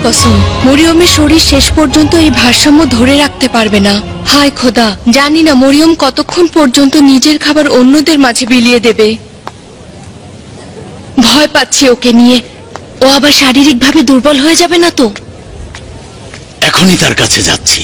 কসম, মরিয়মের শরীর শেষ পর্যন্ত এই ভারসাম্য ধরে রাখতে পারবে না। হায় খোদা, জানি না মরিয়ম কতক্ষণ পর্যন্ত নিজের খাবার অন্যদের মাঝে বিলিয়ে দেবে। ভয় পাচ্ছি ওকে নিয়ে। ও আবার শারীরিকভাবে দুর্বল হয়ে যাবে না তো? এখনই তার কাছে যাচ্ছি।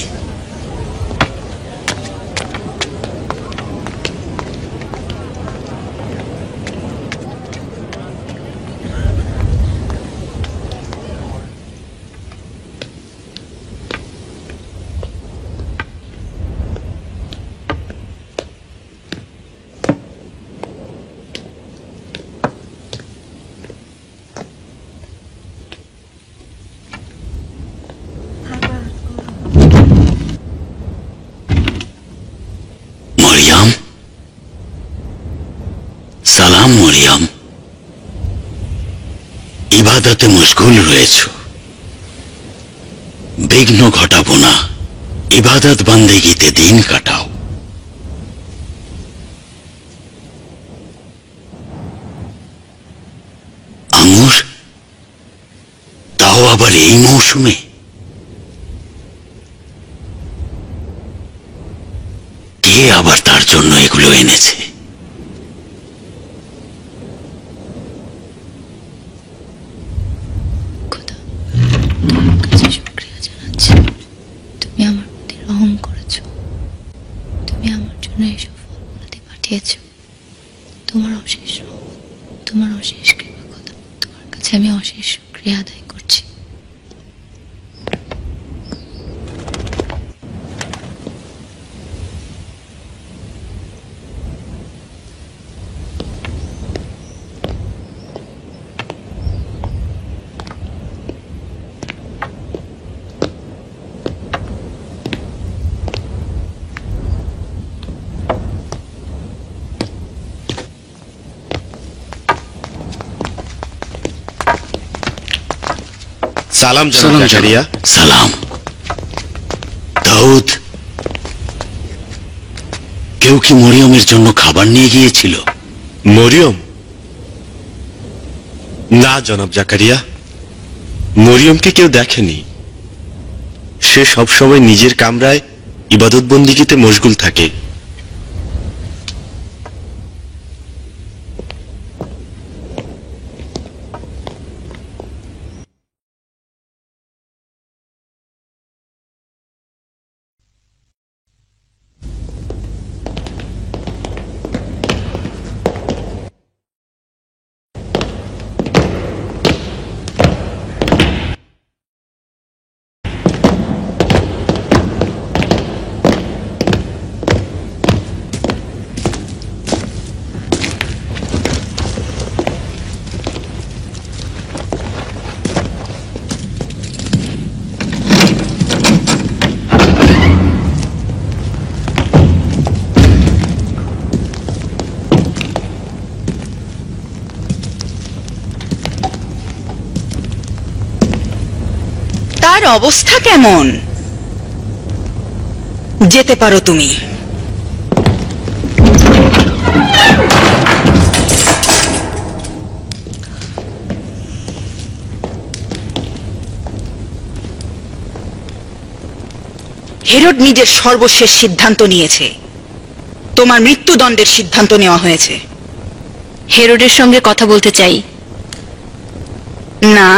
সালাম মরিয়ম, ইবাদতে মশগুল রয়েছ। বিঘ্ন ঘটাবো না, ইবাদত বান্দেগীতে দিন কাটাও। আবার এই মৌসুমে? কে আবার তার জন্য এগুলো এনেছে? শুকরিয়া জানাচ্ছি, তুমি আমার প্রতি রহম করেছো। তুমি আমার জন্য এইসব ফলমূলাদি পাঠিয়েছো। তোমার অশেষ রহমত, তোমার অশেষ কৃপা, তোমার কাছে আমি অশেষ শুকরিয়া আদায় করছি। সালাম জনাব জাকারিয়া। সালাম। দাউদ, কেউ কি মরিয়মের জন্য খাবার নিয়ে গিয়েছিল? মরিয়ম? না জনাব জাকারিয়া, মরিয়মকে কেউ দেখেনি। সে সবসময় নিজের কামরায় ইবাদত বন্দিগিতে মশগুল থাকে। তার অবস্থা কেমন? যেতে পারো তুমি। হেরোড নিজের সর্বশেষ সিদ্ধান্ত নিয়েছে। তোমার মৃত্যুদণ্ডের সিদ্ধান্ত নেওয়া হয়েছে। হেরোডের সঙ্গে কথা বলতে চাই। না,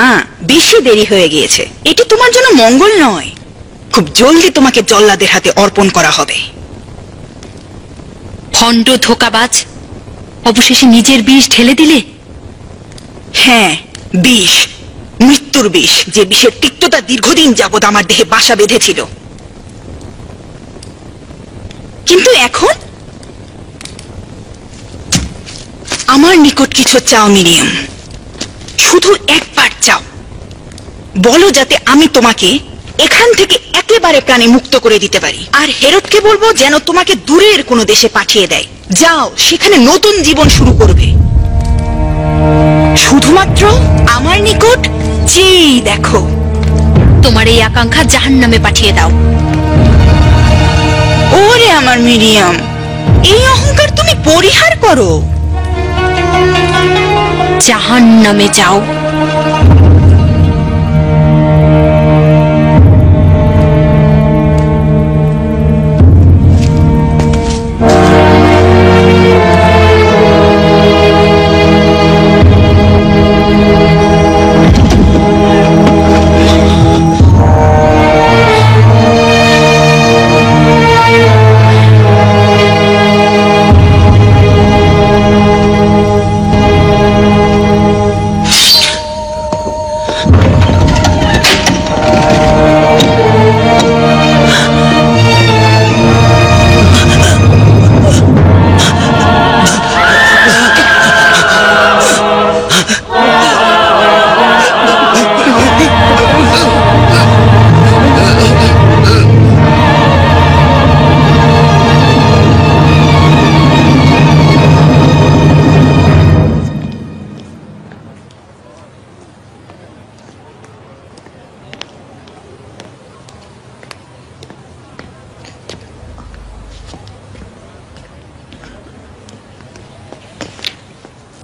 বেশি দেরি হয়ে গিয়েছে। এটি তোমার জন্য মঙ্গল নয়। খুব জলদি তোমাকে জল্লাদের হাতে অর্পণ করা হবে। ভণ্ড ধোঁকাবাজ, অবশেষে নিজের বিষ ঢেলে দিলে। হ্যাঁ, বিষ, মৃত্যুর বিষ, যে বিষের তিক্ততা দীর্ঘদিন যাবৎ আমার দেহে বাসা বেঁধেছিল। কিন্তু এখন আমার নিকট কিছু চাও মিরিয়াম, শুধু একবার চাও। বলো যাতে আমি তোমাকে এখান থেকে একেবারে প্রাণে মুক্ত করে দিতে পারি। আর হেরোদকে বলবো যেন তোমাকে দূরের কোনো দেশে পাঠিয়ে দেয়। যাও, সেখানে নতুন জীবন শুরু করবে। শুধুমাত্র আমার নিকট চেয়ে দেখো। তোমার এই আকাঙ্ক্ষা জাহান্নামে পাঠিয়ে দাও। ওরে আমার মিরিয়াম, এই অহংকার তুমি পরিহার করো। জাহান্নামে যাও।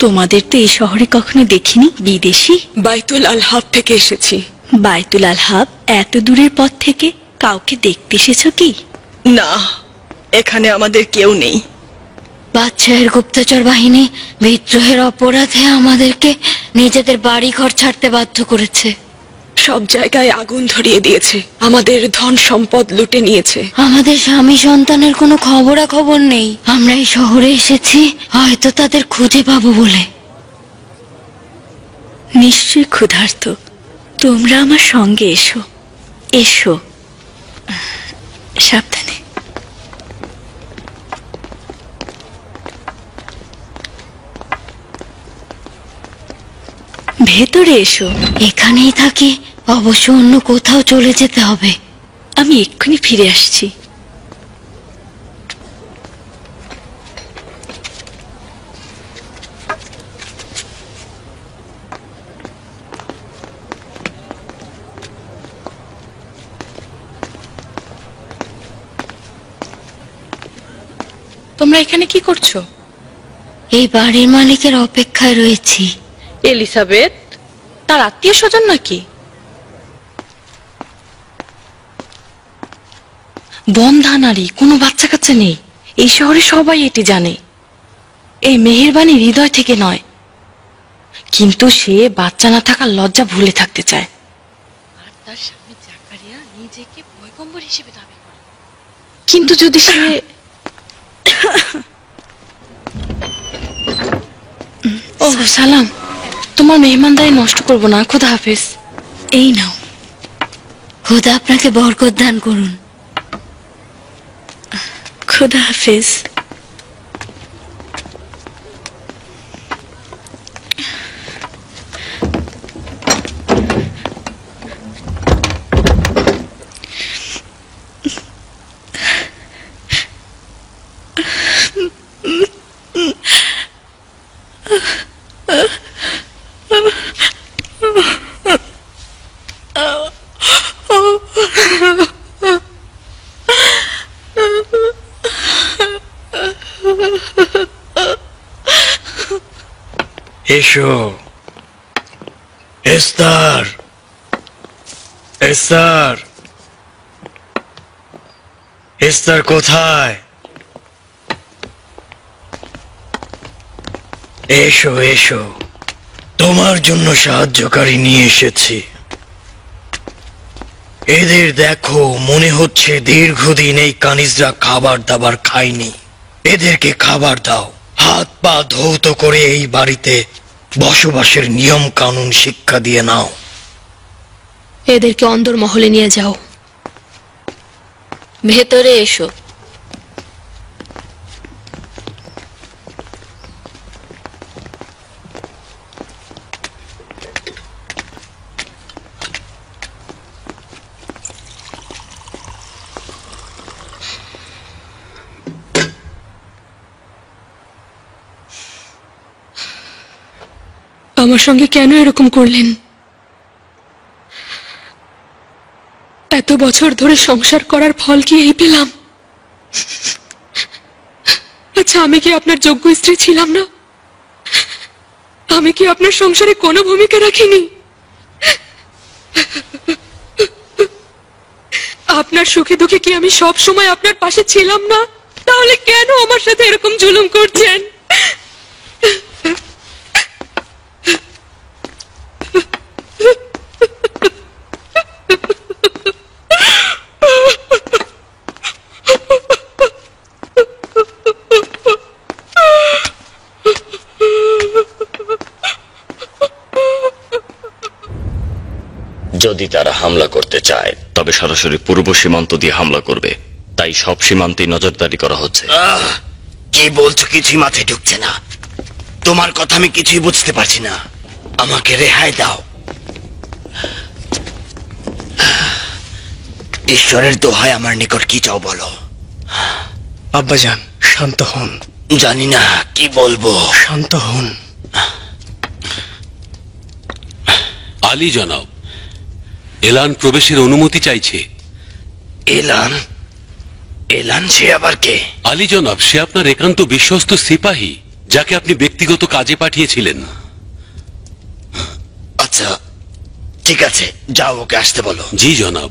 তোমাদের তো এই শহরে কখনো দেখিনি। বিদেশি? বাইতুল আল হাব থেকে এসেছি। বাইতুল আলহাব এত দূরের পথ থেকে কাউকে দেখতে এসেছো কি? না, এখানে আমাদের কেউ নেই। বাদশাহের গুপ্তচর বাহিনী বিদ্রোহের অপরাধে আমাদেরকে নিজেদের বাড়ি ঘর ছাড়তে বাধ্য করেছে। সব জায়গায় আগুন ধরিয়ে দিয়েছে, আমাদের ধন সম্পদ লুটে নিয়েছে। আমাদের স্বামী সন্তানের কোনো খবরাখবর নেই। আমরা এই শহরে এসেছি হয়তো তাদের খুঁজে পাবো বলে। নিশ্চয়ই ক্ষুধার্ত। তোমরা আমার সঙ্গে এসো, এসো। সাবধানে। ভেতরে এসো। এখানেই থাকি, অবশ্য অন্য কোথাও চলে যেতে হবে। আমি এক্ষুনি ফিরে আসছি। তোমরা এখানে কি করছো? এই বাড়ির মালিকের অপেক্ষায় রয়েছি। এলিজাবেথ তার আত্মীয় স্বজন নাকি? বন্ধা নারী, কোনো বাচ্চা কাচ্চা নেই। এই শহরে সবাই এটি জানে। এই মেহেরবানি হৃদয় থেকে নয়, কিন্তু সে বাচ্চা না থাকার লজ্জা ভুলে থাকতে চায়। আর তার স্বামী জাকারিয়া নিজেকে পয়গম্বর হিসেবে দাবি করে। কিন্তু যদি সে ও সালাম, তোমার মেহমানদারি নষ্ট করবো না। খোদা হাফেজ। এই নাও, খোদা আপনাকে বরকত দান করুন। খোদা হাফেজ। এসো এস্তার, এস্তার, এস্তার কোথায়? এসো এসো, তোমার জন্য সাহায্যকারী নিয়ে এসেছি। এদের দেখো, মনে হচ্ছে দীর্ঘদিন এই কানিজরা খাবার দাবার খায়নি। এদেরকে খাবার দাও, হাত পা ধৌত করে এই বাড়িতে বসবাসের নিয়ম কানুন শিক্ষা দিয়ে নাও। এদেরকে অন্দর মহলে নিয়ে যাও। ভেতরে এসো। আমার সঙ্গে কেন এরকম করলেন? এত বছর ধরে সংসার করার ফল কি এই পেলাম? আচ্ছা, আমি কি আপনার যোগ্য স্ত্রী ছিলাম না? আমি কি আপনার সংসারে কোনো ভূমিকা রাখিনি? আপনার সুখে দুঃখে কি আমি সব সময় আপনার পাশে ছিলাম না? তাহলে কেন আমার সাথে এরকম জুলুম করছেন? যদি তারা হামলা করতে চায় তবে সরাসরি পূর্ব সীমান্ত দিয়ে হামলা করবে। তাই সব সীমান্তে নজরদারি করা হচ্ছে। কি বলছো? কিছুই মাথায় ঢুকছে না। তোমার কথা আমি কিছুই বুঝতে পারছি না। আমাকে রেহাই দাও। ঈশ্বরের দোহায় আমার নিকট কি চাও বলো। আব্বাজান, শান্ত হন। জানি না কি বলবো। শান্ত হন। আলী জনাব, এলান প্রবেশের অনুমতি চাইছে। এলান? এলান সে আবার কে? আলী জনাব, সে আপনার একান্ত বিশ্বস্ত সিপাহী, যাকে আপনি ব্যক্তিগত কাজে পাঠিয়েছিলেন। আচ্ছা, ঠিক আছে, যাও ওকে আসতে বলো। জি জনাব।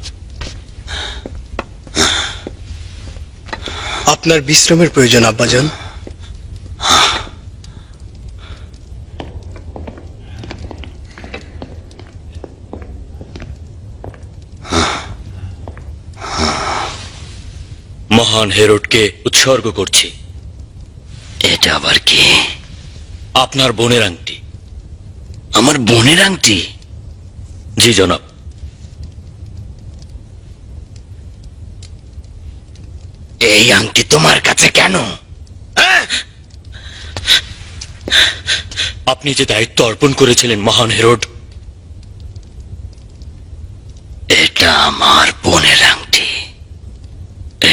আপনার বিশ্রামের প্রয়োজন আব্বাজান। মহান হেরোডকে উৎসর্গ করছি। এটা আবার কি? আপনার বোনের আংটি। আমার বোনের আংটি? জি জনাব। এই আংটি তোমার কাছে কেন? আপনি যে দায়িত্ব অর্পণ করেছিলেন মহান হেরোড, এটা আমার বোনের আংটি।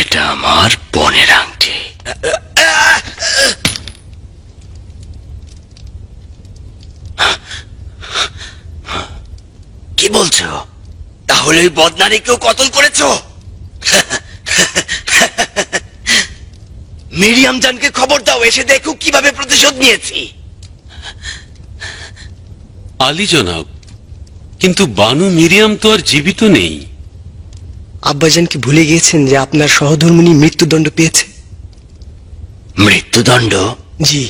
এটা আমার বোনের আংটি। কি বলছো? তাহলে ওই বদনারীকেও কতল করেছো? মিরিয়াম জানকে খবর দাও, এসে দেখো কিভাবে প্রতিশোধ নিয়েছি। আলী জনাব, কিন্তু বানু মিরিয়াম তো আর জীবিত নেই। আব্বাজান কি ভুলে গিয়েছেন যে আপনার সহধর্মিণী মৃত্যুদণ্ড পেয়েছে? মৃত্যুদণ্ড? জি।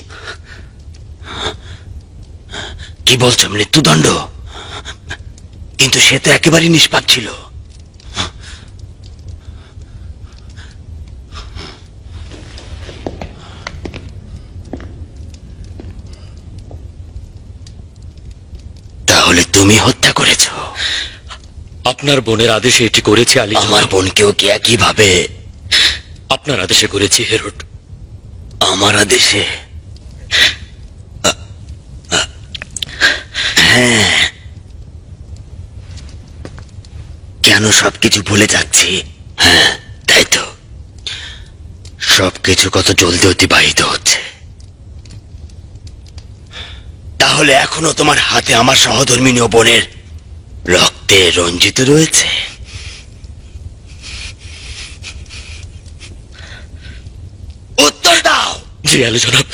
কি বলছো, মৃত্যুদণ্ড? কিন্তু সে তো একেবারেই নিষ্পাপ ছিল। তাহলে তুমি হত্যা করেছো? আপনার বোনের আদেশে এটি করেছি আলী। আমার বোনকেও কি একইভাবে? আপনার আদেশে করেছি হেরোড। আমার আদেশে? হ্যাঁ। কেন সবকিছু ভুলে যাচ্ছি? হ্যাঁ, তাই তো। সবকিছু কত জলদি অতিবাহিত হচ্ছে। তাহলে এখনো তোমার হাতে আমার সহধর্মিনী ও বোনের রক্তে রঞ্জিত রয়েছে? উত্তর দাও। জি আলী জনাব।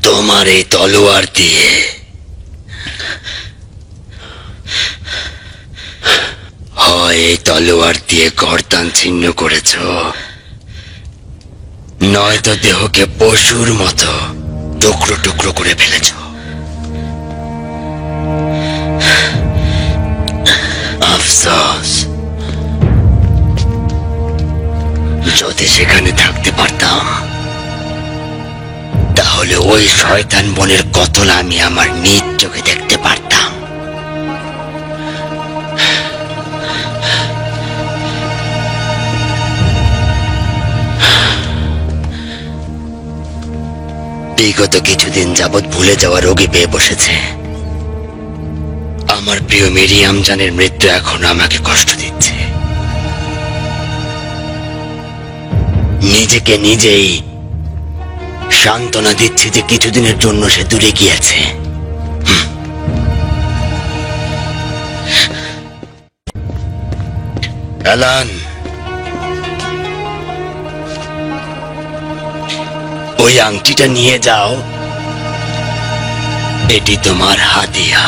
তোমার এই তলোয়ার দিয়ে হয় এই তলোয়ার দিয়ে গর্দান ছিন্ন করেছ, নয়তো দেহকে পশুর মতো টুকরো টুকরো করে ফেলেছ। আফসোস, যদি সেখানে থাকতে পারতাম তাহলে ওই শয়তান বনের কতল আমি আমার নিজ চোখে দেখতে পারতাম। বিগত কিছুদিন যাবৎ ভুলে যাওয়া রোগী পেয়ে বসেছে। আমার প্রিয় মিরিয়াম জানের মৃত্যু এখন আমাকে কষ্ট দিচ্ছে। নিজেকে নিজেই সান্ত্বনা দিচ্ছে যে কিছুদিনের জন্য সে দূরে গিয়েছে। অ্যালান, ওই আংটিটা নিয়ে যাও, এটি তোমার হাদিয়া।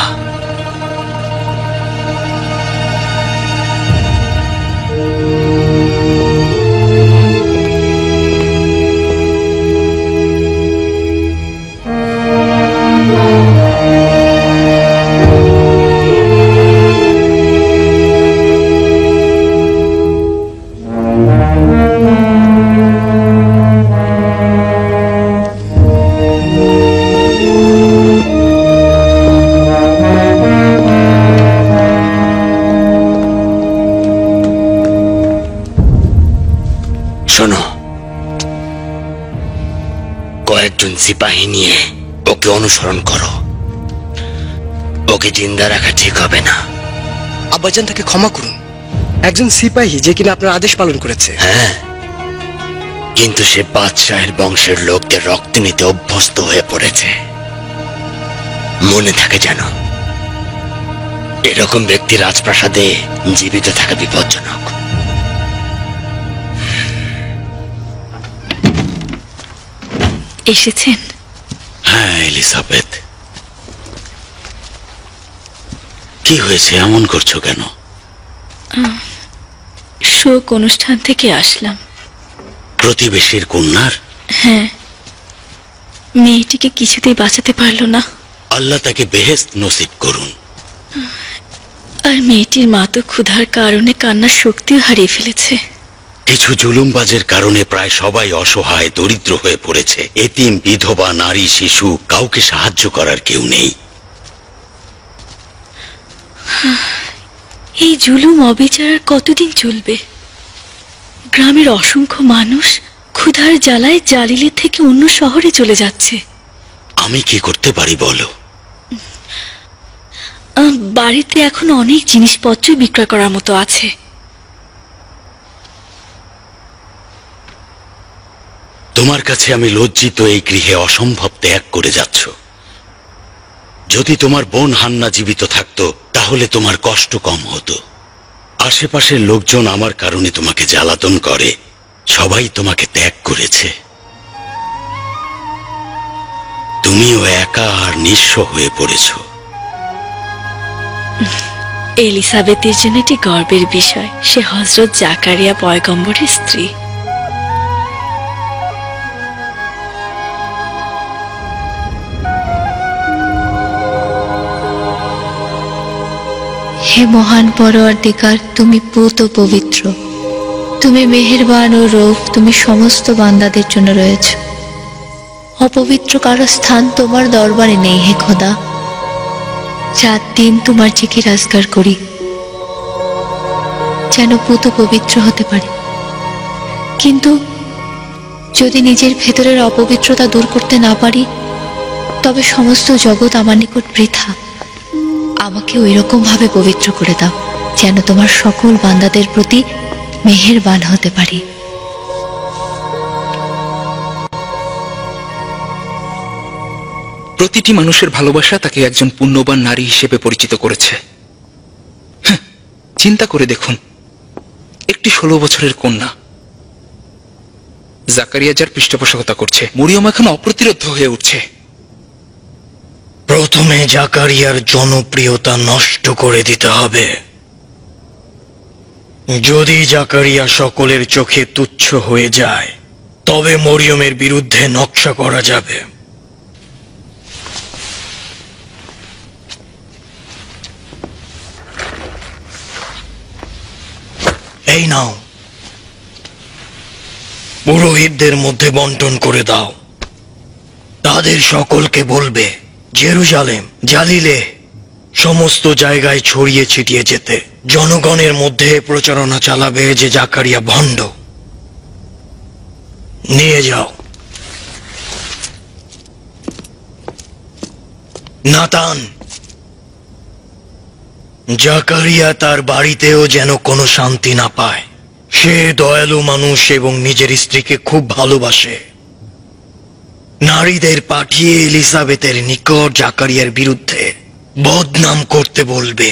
শোনো, কয়েকজন সিপাহী নিয়ে ওকে অনুসরণ করো। ওকে জিন্দা রাখা ঠিক হবে না। আব্বাজান, তাকে ক্ষমা করুন। একজন সিপাহী যে কিনা আপনার আদেশ পালন করেছে। হ্যাঁ, কিন্তু সে বাদশাহের বংশের লোকদের রক্ত নিতে অভ্যস্ত হয়ে পড়েছে। মনে থাকে যেন, এরকম ব্যক্তি রাজপ্রাসাদে জীবিত থাকা বিপজ্জনক। এসেছেন? হ্যাঁ এলিজাবেথ, কি হয়েছে, এমন করছো কেন? শোক অনুষ্ঠান থেকে আসলাম। প্রতিবেশীর কন্যার? হ্যাঁ, মেয়েটিকে কিছুতেই বাঁচাতে পারলো না। আল্লাহ তাকে বেহেশত নসিব করুন। আর মেয়েটির মা তো ক্ষুধার কারণে কান্নার শক্তিও হারিয়ে ফেলেছে। কিছু জুলুমবাজের কারণে প্রায় সবাই অসহায়, দরিদ্র হয়ে পড়েছে। এতিম, বিধবা, নারী, শিশু, কাউকে সাহায্য করার কেউ নেই। এই জুলুম অবিচার আর কতদিন চলবে? গ্রামের অসংখ্য মানুষ ক্ষুধার জ্বালায় জালিলের থেকে অন্য শহরে চলে যাচ্ছে। আমি কি করতে পারি বলো? বাড়িতে এখন অনেক জিনিসপত্র বিক্রয় করার মতো আছে। তোমার কাছে আমি লজ্জিত, এই গৃহে অসম্ভব ত্যাগ করে যাচ্ছ। যদি তোমার বোন হান্না জীবিত থাকতো তাহলে তোমার কষ্ট কম হতো। আশেপাশের লোকজন আমার কারণে তোমাকে জ্বালাতন করে, সবাই তোমাকে ত্যাগ করেছে। তুমিও একা আর নিঃস্ব হয়ে পড়েছ। এলিসাবেথের জন্য এটি গর্বের বিষয়, সে হযরত জাকারিয়া পয়গম্বরের স্ত্রী। হে মহান পরওয়ারদিগার, তুমি পুত ও পবিত্র, তুমি মেহেরবান ও রউফ, তুমি সমস্ত বান্দাদের জন্য রয়েছ। অপবিত্র কারো স্থান তোমার দরবারে নেই হে খোদা। রাত দিন তোমার জিকির আজগার করি, যেন পুত পবিত্র হতে পারে। কিন্তু যদি নিজের ভেতরের অপবিত্রতা দূর করতে না পারি, তবে সমস্ত জগৎ আমার নিকট বৃথা। আমাকে ওই রকম ভাবে পবিত্র করে দাও যেন তোমার সকল বান্দাদের প্রতি মেহেরবান হতে পারি। প্রতিটি মানুষের ভালোবাসা তাকে একজন পুণ্যবান নারী হিসেবে পরিচিত করেছে। চিন্তা করে দেখুন, একটি 16 বছরের কন্যা জাকারিয়া যার পৃষ্ঠপোষকতা করছে, মরিয়ম এখন অপ্রতিরোধ্য হয়ে উঠছে। প্রথমে জাকারিয়ার জনপ্রিয়তা নষ্ট করে দিতে হবে। যদি জাকারিয়া সকলের চোখে তুচ্ছ হয়ে যায়, তবে মরিয়মের বিরুদ্ধে নকশা করা যাবে। এই নাও, পুরোহিতদের মধ্যে বন্টন করে দাও। তাদের সকলকে বলবে জেরুজালেম, জালিলে, সমস্ত জায়গায় ছড়িয়ে ছিটিয়ে যেতে। জনগণের মধ্যে প্রচারণা চালাবে যে জাকারিয়া ভণ্ড। নিয়ে যাও। নাতান, জাকারিয়া তার বাড়িতেও যেন কোনো শান্তি না পায়। সে দয়ালু মানুষ এবং নিজের স্ত্রীকে খুব ভালোবাসে। নারীদের পাঠিয়ে এলিসাবেথের নিকট জাকারিয়ার বিরুদ্ধে বদনাম করতে বলবে,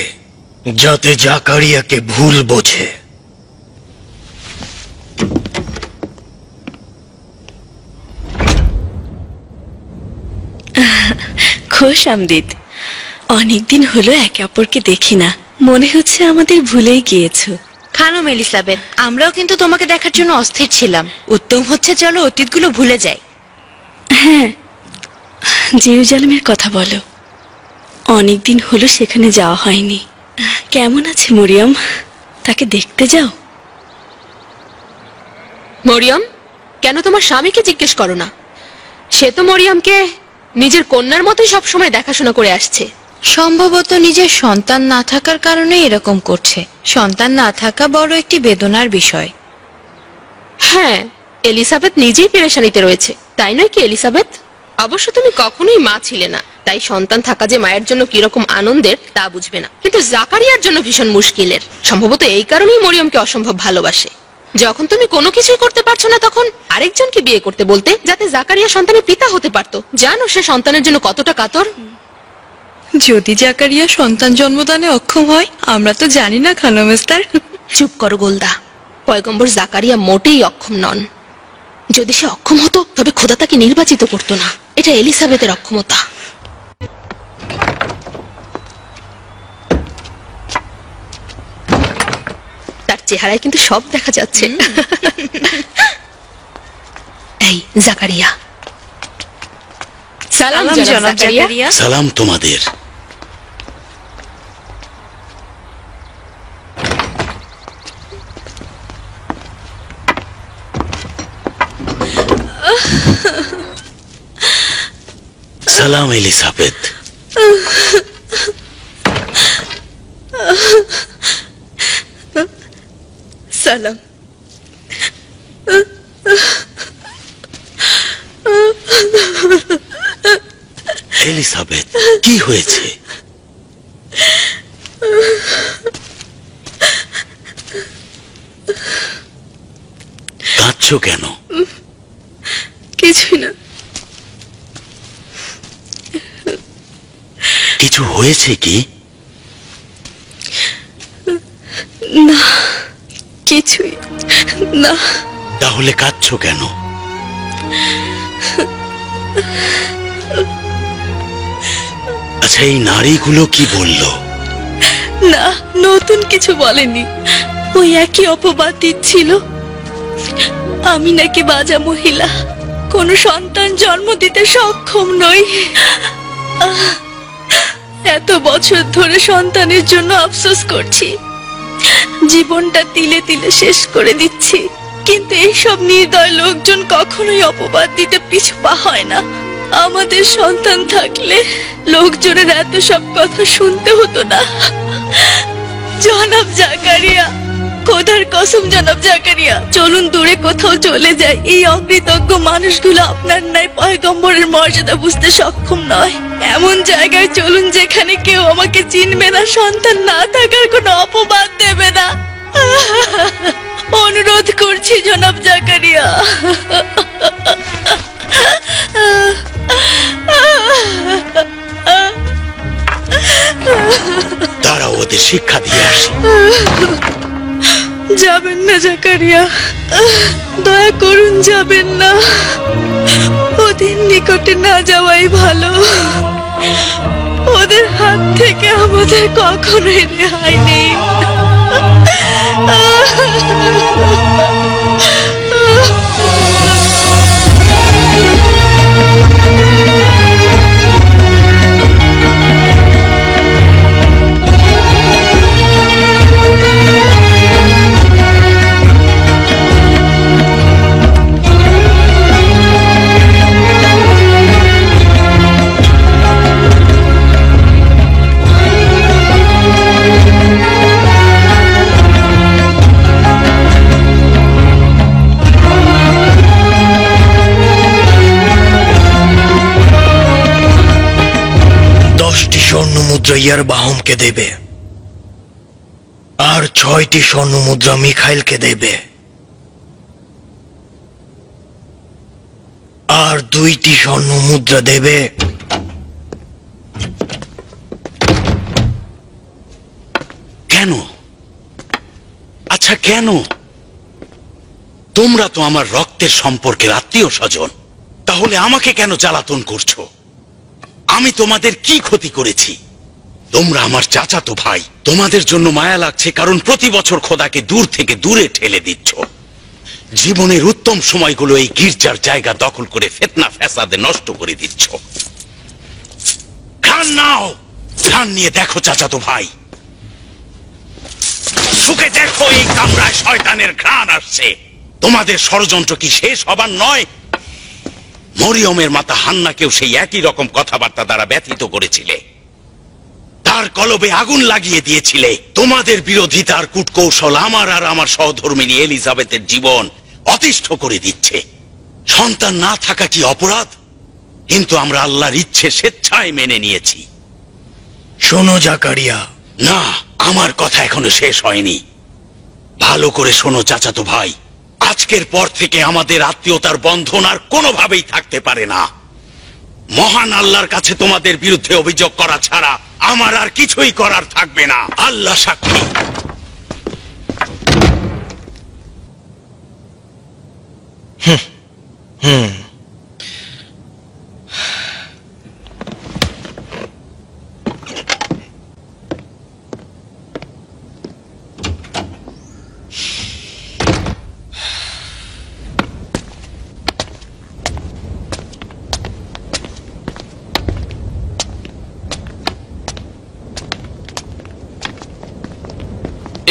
যাতে জাকারিয়াকে ভুল বোঝে। খোশ আমদিদ, অনেকদিন হলো একে অপরকে দেখি না, মনে হচ্ছে আমাদের ভুলেই গিয়েছো। খানম এলিসাবেথ, আমরাও কিন্তু তোমাকে দেখার জন্য অস্থির ছিলাম। উত্তম হচ্ছে চলো অতীতগুলো ভুলে যাই। হ্যাঁ, জেরুজালেমের কথা বলো। অনেকদিন হলো সেখানে যাওয়া হয়নি। কেমন আছে মরিয়ম? তাকে দেখতে যাও। মরিয়ম, কেন তোমার স্বামীকে জিজ্ঞেস করো না? সে তো মরিয়মকে নিজের কন্যার মতোই সবসময় দেখাশোনা করে আসছে। সম্ভবত নিজের সন্তান না থাকার কারণে এরকম করছে। সন্তান না থাকা বড় একটি বেদনার বিষয়। হ্যাঁ, এলিসাবেথ নিজেই পেরেশানিতে রয়েছে, তাই নয় কি এলিসাবেথ? অবশ্য তুমি কখনোই মা ছিলে না, তাই সন্তান থাকা যে মায়ের জন্য কিরকম আনন্দের তা বুঝবে না। কিন্তু জাকারিয়ার জন্য ভীষণ মুশকিলের। সম্ভবত এই কারণেই মরিয়মকে অসম্ভব ভালোবাসে। যখন তুমি কোনো কিছুই করতে পারছো না, তখন আরেকজনকে বিয়ে করতে বলতে, যাতে জাকারিয়া সন্তানের পিতা হতে পারতো। জানো সে সন্তানের জন্য কতটা কাতর? যদি জাকারিয়া সন্তান জন্মদানে অক্ষম হয়, আমরা তো জানি না খানমেস্তার। চুপ করো গোলদা। পয়গম্বর জাকারিয়া মোটেই অক্ষম নন। যদি সে অক্ষম হতো তবে খোদা তাকে নির্বাচিত করতো না। এটা এলিসাবেথের অক্ষমতা। তার চেহারায় কিন্তু সব দেখা যাচ্ছে। এই জাকারিয়া। সালাম জনাব জাকারিয়া। সালাম তোমাদের। সালাম এলিসাবেথ। সালাম। এলিসাবেথ, কি হয়েছে? কাঁদছো কেন? কিছুই না। কিছু হয়েছে কি? না, কিছুই না। তাহলে কাঁদছো কেন? আচ্ছা, এই নারীগুলো কি বললো? না, নতুন কিছু বলেনি। ওই একই অপবাদ দিচ্ছিল। আমি নাকি বাজা মহিলা, কোনো সন্তান জন্ম দিতে সক্ষম নই। এত বছর ধরে সন্তানের জন্য আফসোস করছি, জীবনটা তিলে তিলে শেষ করে দিচ্ছি, কিন্তু এইসব নির্দয় লোকজন কখনোই অপবাদ দিতে পিছু পা হয় না। আমাদের সন্তান থাকলে লোকজনের এত সব কথা শুনতে হতো না। জনাব জাকারিয়া, খোদার কসম জনাব জাকারিয়া, চলুন দূরে কোথাও চলে যাই। এই অকৃতজ্ঞ মানুষগুলো আপনার ন্যায় পয়গম্বরের মর্যাদা বুঝতে সক্ষম নয়। এমন জায়গায় চলুন যেখানে কেউ আমাকে চিনবে না, সন্তান না থাকার কোনো অপবাদ দেবে না। অনুরোধ করছি জনাব জাকারিয়া। তারা ওদের শিক্ষা দিয়ে আসে। যাবেন না জাকারিয়া, দয়া করুন যাবেন না। ওদের নিকটে না যাওয়াই ভালো। ওদের হাত থেকে আমাদের কখনোই রেহাই নেই। স্বর্ণ মুদ্রা ইয়ারবাহমকে দেবে, আর 6টি স্বর্ণ মুদ্রা মিখাইলকে দেবে, আর 2টি স্বর্ণ মুদ্রা দেবে কেন? আচ্ছা কেন? তোমরা তো আমার রক্তের সম্পর্কের আত্মীয় স্বজন, তাহলে আমাকে কেন জ্বালাতন করছো? আমি তোমাদের কি ক্ষতি করেছি? তোমরা আমার চাচাতো ভাই, তোমাদের জন্য মায়া লাগছে কারণ প্রতি বছর খোদাকে দূর থেকে দূরে ঠেলে দিচ্ছ। জীবনের উত্তম সময়গুলো এই গির্জার জায়গা দখল করে ফিতনা ফ্যাসাদে নষ্ট করে দিচ্ছ। ঘ্রাণ নাও, ঘ্রাণ নিয়ে দেখো চাচাতো ভাই, শুকে দেখো এই কামরায় শয়তানের ঘ্রাণ আসছে। তোমাদের ষড়যন্ত্র কি শেষ হবার নয়? মরিয়মের মাতা হান্নাকেও সেই একই রকম কথাবার্তা দ্বারা ব্যথিত করেছিলে, তার কলবে আগুন লাগিয়ে দিয়েছিলে। তোমাদের বিরোধিতার কূটকৌশল আমার আর আমার সহধর্মিনী এলিজাবেথের জীবন অতিষ্ঠ করে দিচ্ছে। সন্তান না থাকা কি অপরাধ? কিন্তু আমরা আল্লাহর ইচ্ছে স্বেচ্ছায় মেনে নিয়েছি। শোনো জাকারিয়া। না, আমার কথা এখনো শেষ হয়নি। ভালো করে শোনো চাচাতো ভাই, আজকের পর থেকে আমাদের আত্মীয়তার বন্ধন আর কোনোভাবেই থাকতে পারে না। মহান আল্লাহর কাছে তোমাদের বিরুদ্ধে অভিযোগ করা ছাড়া আমার আর কিছুই করার থাকবে না। আল্লাহ সাক্ষী।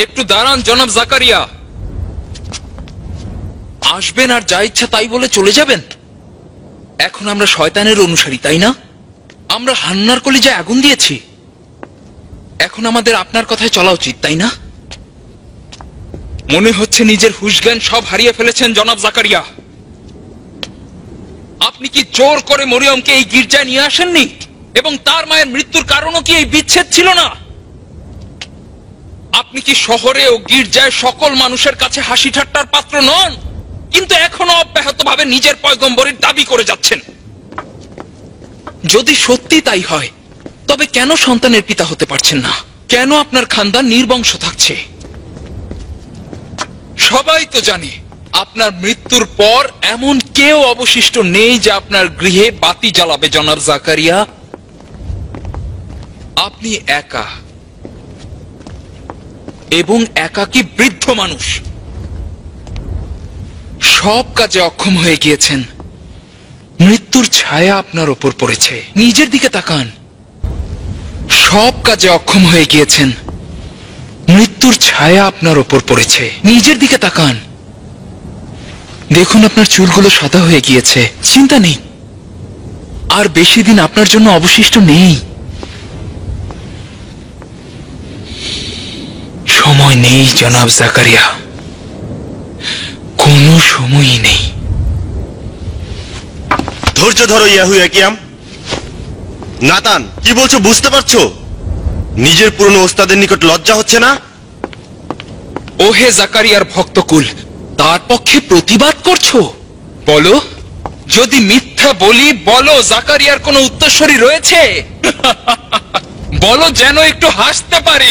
একটু দাঁড়ান জনাব জাকারিয়া। আসবেন আর যা ইচ্ছা তাই বলে চলে যাবেন? এখন আমরা শয়তানের অনুসারী, তাই না? আমরা হান্নার কলিজায় আগুন দিয়েছি। এখন আমাদের আপনার কথায় চলা উচিত, তাই না? মনে হচ্ছে নিজের হুঁশজ্ঞান সব হারিয়ে ফেলেছেন জনাব জাকারিয়া। আপনি কি জোর করে মরিয়মকে এই গির্জায় নিয়ে আসেননি? এবং তার মায়ের মৃত্যুর কারণও কি এই বিচ্ছেদ ছিল না? আপনি কি শহরে ও গির্জায় সকল মানুষের কাছে হাসি ঠাট্টার পাত্র নন, কিন্তু এখনো অব্যাহতভাবে নিজের পয়গম্বরের দাবি করে যাচ্ছেন? যদি সত্যি তাই হয়, তবে কেন সন্তানের পিতা হতে পারছেন না? কেন আপনার খানদান নির্বংশ থাকছে? সবাই তো জানে আপনার মৃত্যুর পর এমন কেউ অবশিষ্ট নেই যে আপনার গৃহে বাতি জ্বালাবে জনাব জাকারিয়া। আপনি একা, এবং একাকী বৃদ্ধ মানুষ। সব কাজে অক্ষম হয়ে গিয়েছেন। মৃত্যুর ছায়া আপনার ওপর পড়েছে। নিজের দিকে তাকান। সব কাজে অক্ষম হয়ে গিয়েছেন। মৃত্যুর ছায়া আপনার ওপর পড়েছে। নিজের দিকে তাকান। দেখুন আপনার চুলগুলো সাদা হয়ে গিয়েছে। চিন্তা নেই, আর বেশি দিন আপনার জন্য অবশিষ্ট নেই। সময় নেই জনাব জাকারিয়া, কোনো সময়ই নেই। ধৈর্য ধরো ইয়াহুয়াকিয়াম। নাতান, কি বলছো বুঝতে পারছো? নিজের পুরনো ওস্তাদের নিকট লজ্জা হচ্ছে না? ওহে জাকারিয়ার ভক্তকুল, তার পক্ষে প্রতিবাদ করছো? বলো, যদি মিথ্যা বলি বলো জাকারিয়ার কোনো উত্তরসূরি রয়েছে? বলো যেন একটু হাসতে পারি।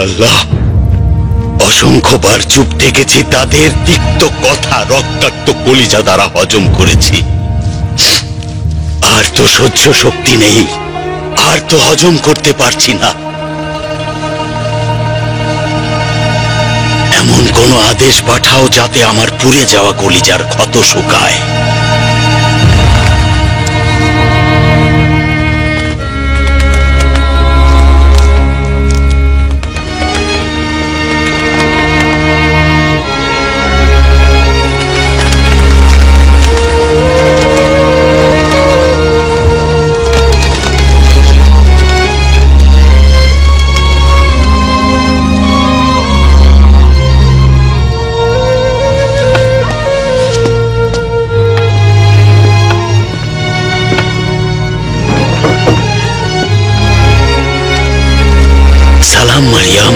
আল্লাহ, অসংখ্যবার চুপ থেকেছি, তাদের তিক্ত কথা রক্তাক্ত কলিজা দ্বারা হজম করেছি। আর তো সহ্য শক্তি নেই, আর তো হজম করতে পারছি না। এমন কোন আদেশ পাঠাও যাতে আমার পুড়ে যাওয়া কলিজার ক্ষত শুকায়। সালাম মারিয়াম।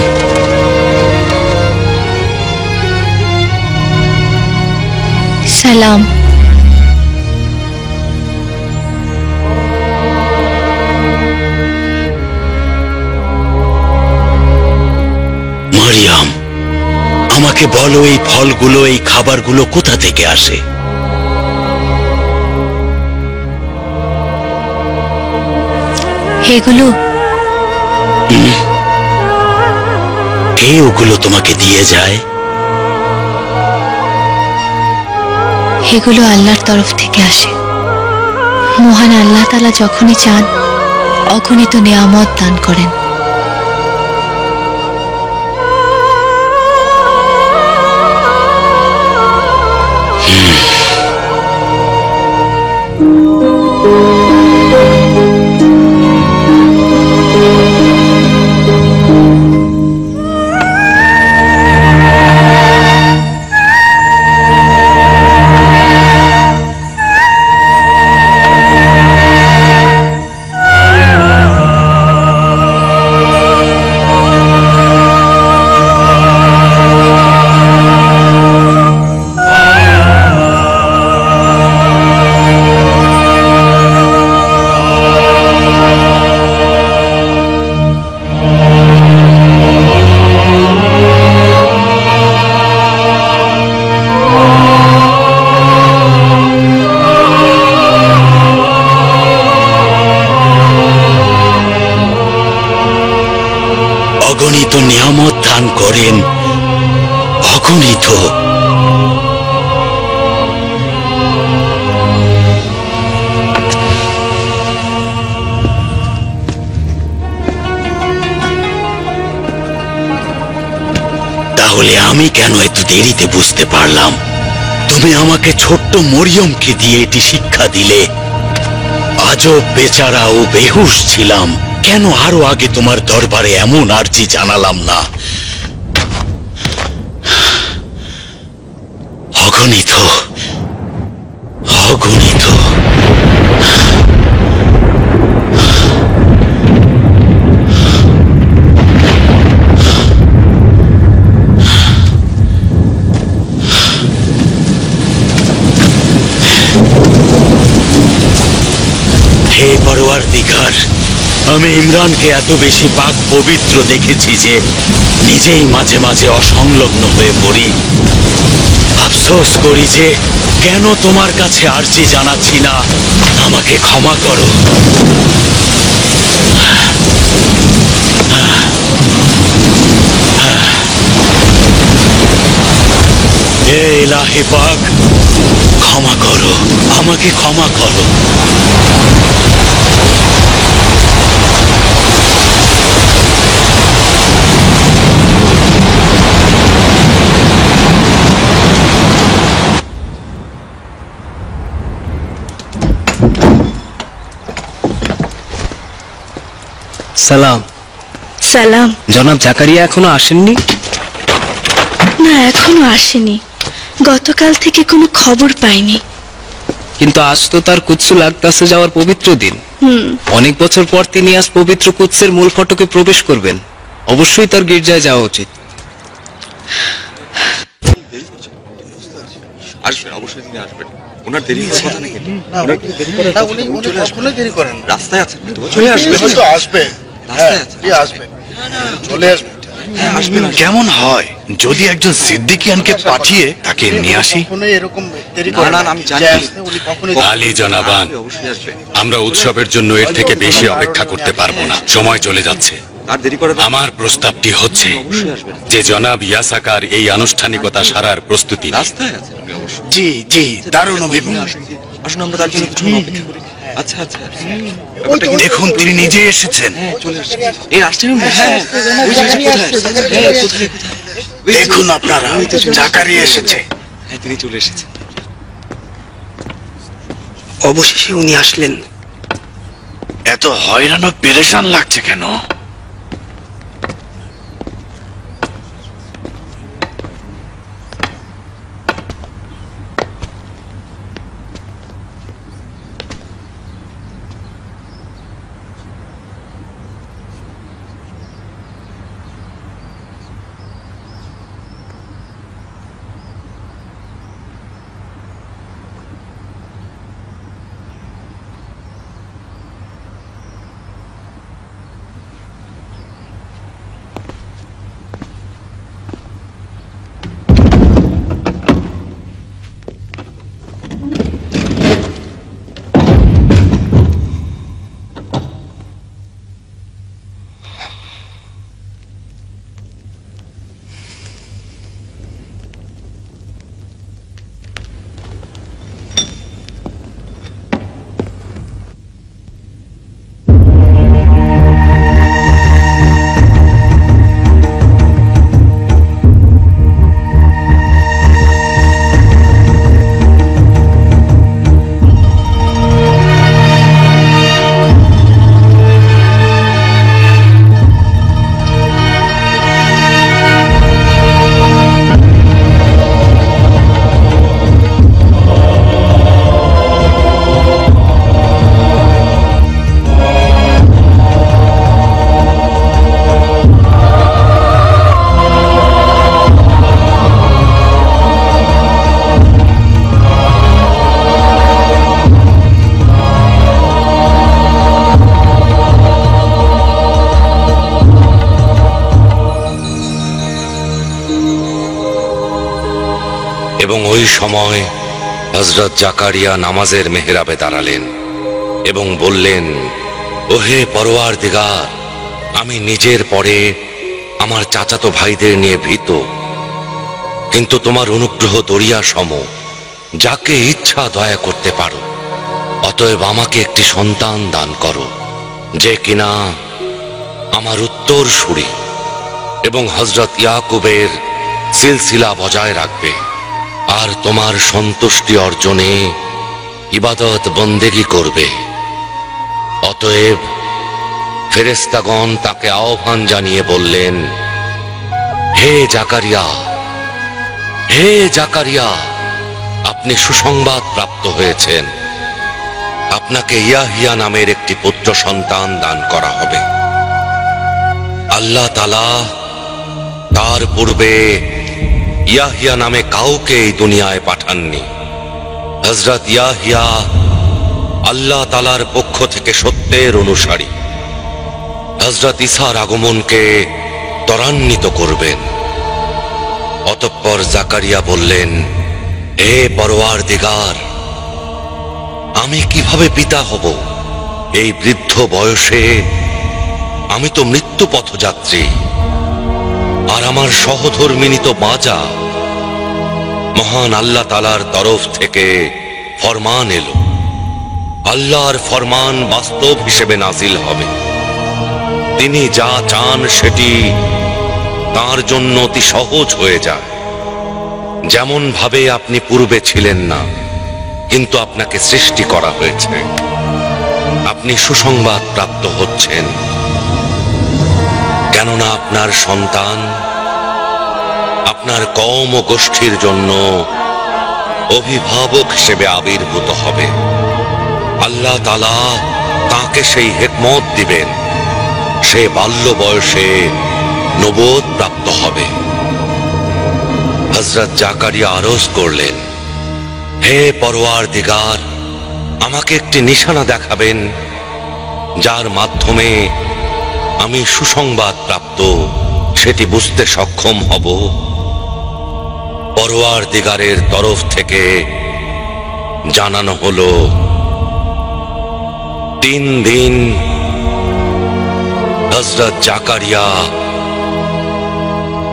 সালাম। মারিয়াম, আমাকে বলো এই ফলগুলো, এই খাবারগুলো কোথা থেকে আসে? এগুলো কে ওগুলো তোমাকে দিয়ে যায়? এগুলো আল্লাহর তরফ থেকে আসে। মহান আল্লাহ তাআলা যখনই চান অগণিত নিয়ামত দান করেন। অগণিত নিয়ামত দান করেন, অগণিত। তাহলে আমি কেন এত দেরিতে বুঝতে পারলাম? তুমি আমাকে ছোট্ট মরিয়মকে দিয়ে এটি শিক্ষা দিলে। আজও বেচারা ও বেহুশ ছিলাম, কেন আরো আগে তোমার দরবারে এমন আর্জি জানালাম না? অগণিত, অগণিত। হে পরওয়ারদিগার, আমি ইমরানকে এত বেশি পাক পবিত্র দেখেছি যে নিজেই মাঝে মাঝে অসংলগ্ন হয়ে পড়ি। আফসোস করি যে কেন তোমার কাছে আরজি জানাচ্ছি না। আমাকে ক্ষমা করো। হে ইলাহি পাক, ক্ষমা করো, আমাকে ক্ষমা করো। সালাম। সালাম। জনাব জাকারিয়া এখনো আসেননি? না, এখনো আসেনি। গতকাল থেকে কোনো খবর পাইনি। কিন্তু আজ তো তার কুৎসু লাগতাসে যাওয়ার পবিত্র দিন। অনেক বছর পর তিনি আজ পবিত্র কুৎসের মূল ফটকে প্রবেশ করবেন। অবশ্যই তার গির্জায় যাওয়া উচিত। আসবেন, অবশ্যই তিনি আসবেন। ওনার দেরি হওয়ার কথা নাকি? ওনার কি দেরি করেন? না, উনি কখনোই দেরি করেন না। রাস্তায় আছেন, চলে আসবে। তো আসবে, রাস্তায় আছেন, আসবে, চলে আসবে। হ্যাঁ, আসবেন। কেমন হয় যদি একজন সিদ্দিকিয়ানকে পাঠিয়ে তাকে নিয়ে আসি? এরকম দেরি করে না, আমি জানি। আলী জনাবান, অবশ্যই আসবে। আমরা উৎসবের জন্য এর থেকে বেশি অপেক্ষা করতে পারবো না। সময় চলে যাচ্ছে। আর দেরি করে আমার প্রস্তাবটি হচ্ছে যে জনাব ইয়াসাকার এই আনুষ্ঠানিকতা সারার প্রস্তুতি নিন। রাস্তায় আছেন আপনি অবশ্যই। জি জি, দারুণ অভিমত। আসুন, আমরা তার জন্য কিছু অপেক্ষা করি। আচ্ছা আচ্ছা, দেখুন তিনি নিজে এসেছেন। চলে আসছেন। এই আসছেন? হ্যাঁ, ওই যে কোথায়? হ্যাঁ, কোথায়? দেখুন আপনারা, জাকারিয়া এসেছে। হ্যাঁ, তিনি চলে এসেছেন। অবশেষে উনি আসলেন। এত হয়রান ও পেরেশান লাগছে কেন? এবং ওই সময় হযরত জাকারিয়া নামাজের মেহরাবে দাঁড়ালেন এবং বললেন, ওহে পরওয়ারদিগার, আমি নিজের পরে আমার চাচাতো ভাইদের নিয়ে ভীত, কিন্তু তোমার অনুগ্রহ দরিয়া সম, যাকে ইচ্ছা দয়া করতে পারো। অতএব আমাকে একটি সন্তান দান করো, যে কিনা আমার উত্তরসূরি এবং হযরত ইয়াকুবের সিলসিলা বজায় রাখবে, আর তোমার সন্তুষ্টি অর্জনে ইবাদত বন্দেগী করবে। অতএব ফেরেশতাগণ তাকে আহ্বান জানিয়ে বললেন, হে জাকারিয়া, হে জাকারিয়া, আপনি সুসংবাদ প্রাপ্ত হয়েছেন, আপনাকে ইয়াহিয়া নামের একটি পুত্র সন্তান দান করা হবে। আল্লাহ তাআলা তার পূর্বে ইয়াহিয়া নামে কাউকে এই দুনিয়ায় পাঠাননি। হযরত ইয়াহিয়া আল্লাহ তাআলার পক্ষ থেকে সত্যের অনুসারী, হযরত ঈসার আগমনকে ত্বরান্বিত করবেন। অতঃপর জাকারিয়া বললেন, হে পরওয়ারদিগার, আমি কিভাবে পিতা হব? এই বৃদ্ধ বয়সে আমি তো মৃত্যু পথযাত্রী, আর আমার সহধর্মিনী তো বাঁচা। মহান আল্লাহ তাআলার তরফ থেকে ফরমান এলো, আল্লাহর ফরমান বাস্তব হিসেবে নাজিল হবে। তিনি যা চান সেটি তার জন্য অতি সহজ হয়ে যায়। যেমন ভাবে আপনি পূর্বে ছিলেন না, কিন্তু আপনাকে সৃষ্টি করা হয়েছে, আপনি সুসংবাদ প্রাপ্ত হচ্ছেন, কেননা আপনার সন্তান আপনার কওম ও গোষ্ঠীর জন্য অভিভাবক হিসেবে আবির্ভূত হবে। আল্লাহ তাআলা তাকে সেই হিকমত দিবেন, সে বাল্য বয়সে নবুয়ত প্রাপ্ত হবে। হযরত জাকারিয়া আরজ করলেন, হে পরওয়ারদিগার, আমাকে একটি নিশানা দেখাবেন, যার মাধ্যমে আমি সুসংবাদ প্রাপ্ত সেটি বুঝতে সক্ষম হব। পরওয়ারদিগারের তরফ থেকে জানানো হলো, 3 দিন হযরত জাকারিয়া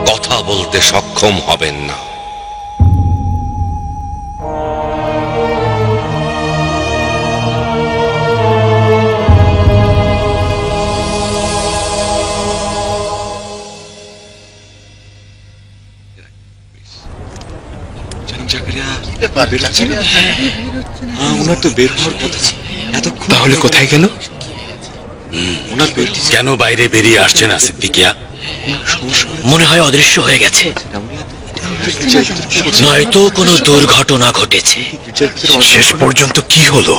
কথা বলতে সক্ষম হবেন না। ওনার তো বের হওয়ার কথা ছিল, তাহলে কোথায় গেল? ওনার বের কেন বাইরে বেরিয়ে আসছে না সিদ্দিকিয়া? মনে হয় অদৃশ্য হয়ে গেছে, নয়তো কোনো দুর্ঘটনা ঘটেছে। শেষ পর্যন্ত কি হলো?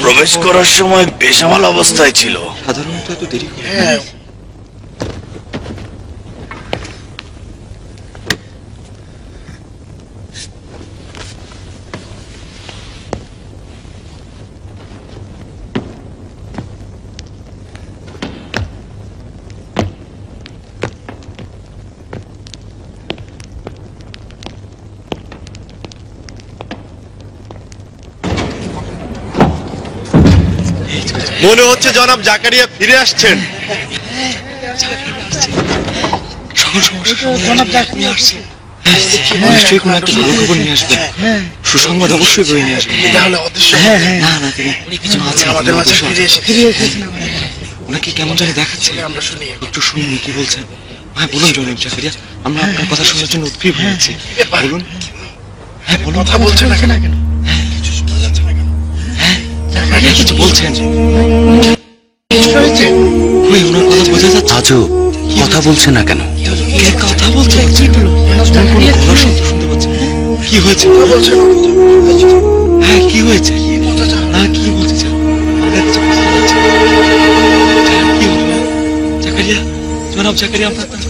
প্রবেশ করার সময় বেসামাল অবস্থায় ছিল। সাধারণত এত দেরি হয়। মনে হচ্ছে জনাব জাকারিয়া ফিরে আসছেন। নিশ্চয়ই কোনো একটা ভালো খবর নিয়ে আসবেন, সুসংবাদ অবশ্যই বয়ে নিয়ে আসবেন। না না তিনি আমাদের মাঝে ফিরে এসেছেন। ওনাকে কেমন জানি দেখাচ্ছে, একটু শুনুন কি বলছেন। হ্যাঁ বলুন জনাব জাকারিয়া, আমরা আপনার কথা শোনার জন্য উদ্গ্রীব হয়েছি। বলুন। হ্যাঁ বলুন, কথা বলছেন না কেন? হ্যাঁ কিছু শোনা যাচ্ছে না কেন? হ্যাঁ কিছু বলছেন। ওই ওনার কথা বোঝা যাচ্ছে। আজও কথা বলছে না কেন? কথা বলছে না, কি হলো? শুনতে পাচ্ছেন? কি হয়েছে? হ্যাঁ কি হয়েছে? হ্যাঁ কি বলতে চান? কি হলো জাকারিয়া? জনাব জাকারিয়া আপনার কথা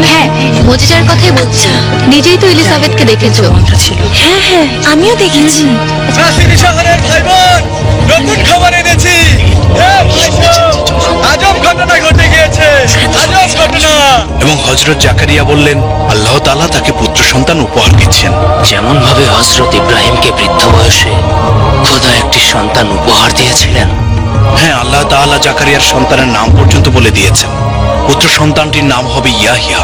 হ্যাঁ মজেজার কথাই বলছি। নিজেই তো এলিজাবেথকে দেখেছো। হ্যাঁ হ্যাঁ আমিও দেখেছি। শহরের ভাইবোন, নতুন খবর এনেছি। আজব ঘটনা ঘটে গিয়েছে, আজব ঘটনা। এবং হযরত জাকারিয়া বললেন আল্লাহ তাআলা তাকে পুত্র সন্তান উপহার দিচ্ছেন। যেমন ভাবে হযরত ইব্রাহিমকে বৃদ্ধ বয়সে খোদা একটি সন্তান উপহার দিয়েছিলেন। হ্যাঁ, আল্লাহ তাআলা জাকারিয়ার সন্তানের নাম পর্যন্ত বলে দিয়েছেন। পুত্র সন্তানটির নাম হবে ইয়াহিয়া।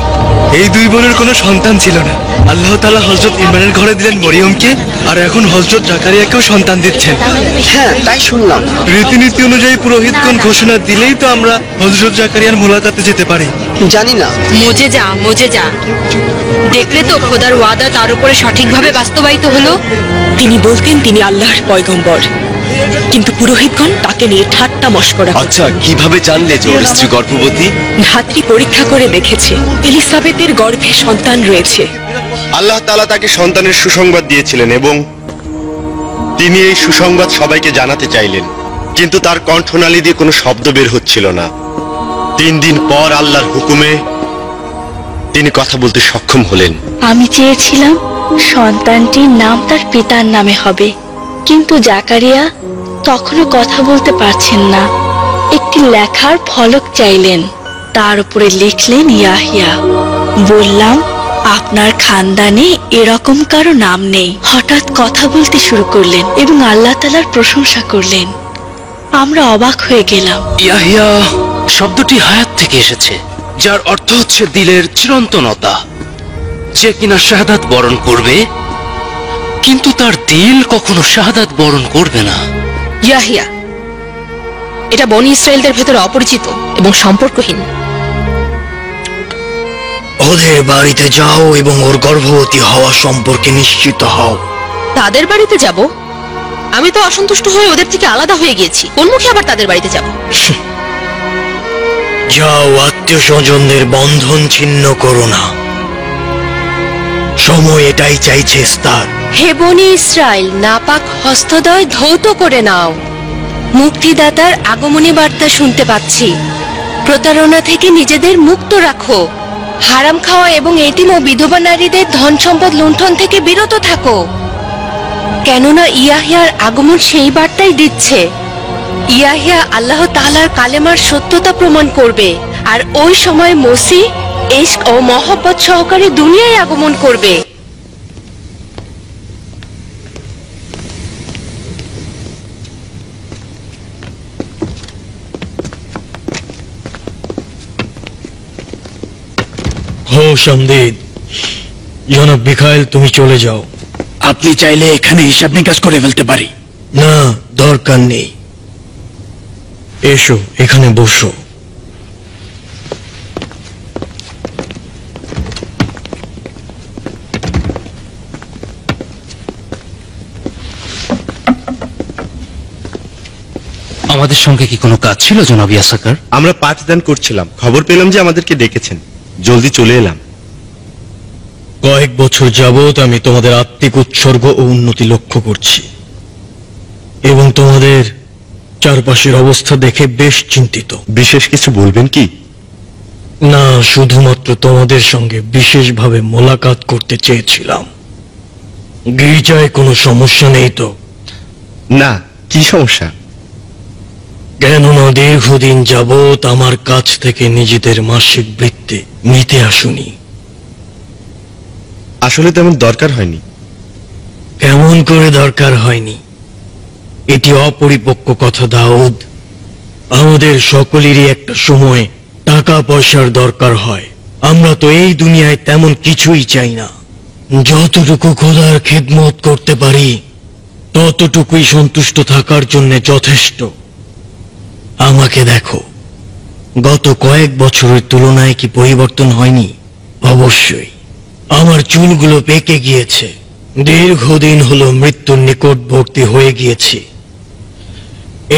এই দুই বোনের কোনো সন্তান ছিল না। আল্লাহ তাআলা হযরত ইমরানের ঘরে দিলেন মরিয়মকে, আর এখন হযরত জাকারিয়াকেও সন্তান দিচ্ছেন। হ্যাঁ তাই শুনলাম। রীতিনীতি অনুযায়ী পুরোহিতগণ ঘোষণা দিলেই তো আমরা হযরত জাকারিয়ার মোলাকাতে যেতে পারি। জানি না। মজেজা দেখলে তো খোদার ওয়াদা তার উপরে সঠিকভাবে বাস্তবায়িত হলো। তিনি বলতেন তিনি আল্লাহর পয়গম্বর, কিন্তু পুরোহিতগণ তাকে নিয়ে ঠাট্টা মশকরা। আচ্ছা কিভাবে জানলে যে ওর স্ত্রী গর্ভবতী? ধাত্রী পরীক্ষা করে দেখেছে এলিসাবেথের গর্ভে সন্তান রয়েছে। আল্লাহ তাআলা তাকে সন্তানের সুসংবাদ দিয়েছিলেন এবং তিনি এই সুসংবাদ সবাইকে জানাতে চাইলেন, কিন্তু তার কণ্ঠনালী দিয়ে কোনো শব্দ বের হচ্ছিল না। 3 দিন পর আল্লাহর হুকুমে তিনি কথা বলতে সক্ষম হলেন। আমি চেয়েছিলাম সন্তানটির নাম তার পিতার নামে হবে, কিন্তু জাকারিয়া তখনও কথা বলতে পারছেন না। একটি লেখার ফলক চাইলেন, তার উপরে লিখলেন ইয়াহিয়া। বললাম আপনার খানদানে এরকম কারো নাম নেই। হঠাৎ কথা বলতে শুরু করলেন এবং আল্লাহ তাআলার প্রশংসা করলেন। আমরা অবাক হয়ে গেলাম। ইয়াহিয়া শব্দটি হায়াত থেকে এসেছে, যার অর্থ হচ্ছে দিলের চিরন্তনতা। যে কিনা শাহাদাত বরণ করবে, কিন্তু তার দিল কখনো শাহাদাত বরণ করবে না। ইয়াহিয়া, এটা বনি ইসরায়েলদের ভেতরে অপরিচিত এবং সম্পর্কহীন। ওদের বাড়িতে যাও এবং ওর গর্ভবতী হওয়া সম্পর্কে নিশ্চিত হও। তাদের বাড়িতে যাব? আমি তো অসন্তুষ্ট হয়ে ওদের থেকে আলাদা হয়ে গিয়েছি, কোন মুখে আবার তাদের বাড়িতে যাব? যাও, আত্মীয় স্বজনদের বন্ধন ছিন্ন করো না। সময় এটাই চাইছে ইস্তার। হে বনি ইসরায়েল, নাপাক হস্তদ্বয় ধৌত করে নাও। মুক্তিদাতার আগমনী বার্তা শুনতে পাচ্ছি। প্রতারণা থেকে নিজেদের মুক্ত রাখো। হারাম খাওয়া এবং এতিম ও বিধবা নারীদের ধন সম্পদ লুণ্ঠন থেকে বিরত থাকো, কেননা ইয়াহিয়ার আগমন সেই বার্তাই দিচ্ছে। ইয়াহিয়া আল্লাহ তাআলার কালেমার সত্যতা প্রমাণ করবে, আর ওই সময় মসিহ ইশক ও মহব্বত সহকারে দুনিয়ায় আগমন করবে। হো শামদীদ, জনাব মিখাইল তুমি চলে যাও। আপনি চাইলে এখানে হিসাব নিকাশ করে ফেলতে পারি। না, দরকার নেই। এসো, এখানে বসো। আমাদের সঙ্গে কি কোনো কাজ ছিল জনাব ইয়াসাকার? আমরা পাঠদান করছিলাম, খবর পেলাম যে আমাদেরকে ডেকেছেন, জলদি চলে এলাম। কয়েক বছর যাবত আমি তোমাদের আত্মিক উৎসর্গ ও উন্নতি লক্ষ্য করছি এবং তোমাদের চারপাশের অবস্থা দেখে বেশ চিন্তিত। বিশেষ কিছু বলবেন কি? না, শুধুমাত্র তোমাদের সঙ্গে বিশেষভাবে মোলাকাত করতে চেয়েছিলাম। গির্জায় কোনো সমস্যা নেই তো? না, কি সমস্যা? কেননা দীর্ঘদিন যাবৎ আমার কাছ থেকে নিজেদের মাসিক বৃত্তি নিতে আসুনি। আসলে তেমন দরকার হয়নি। কেমন করে দরকার হয়নি? এটি অপরিপক্ক কথা দাউদ। আমাদের সকলেরই একটা সময় টাকা পয়সার দরকার হয়। আমরা তো এই দুনিয়ায় তেমন কিছুই চাই না। যতটুকু খোদার খেদমত করতে পারি ততটুকুই সন্তুষ্ট থাকার জন্য যথেষ্ট। আমাকে দেখো, গত কয়েক বছরের তুলনায় কি পরিবর্তন হয়নি? অবশ্যই। আমার চুলগুলো পেকে গিয়েছে। দীর্ঘদিন হলো মৃত্যুর নিকটবর্তী হয়ে গিয়েছি।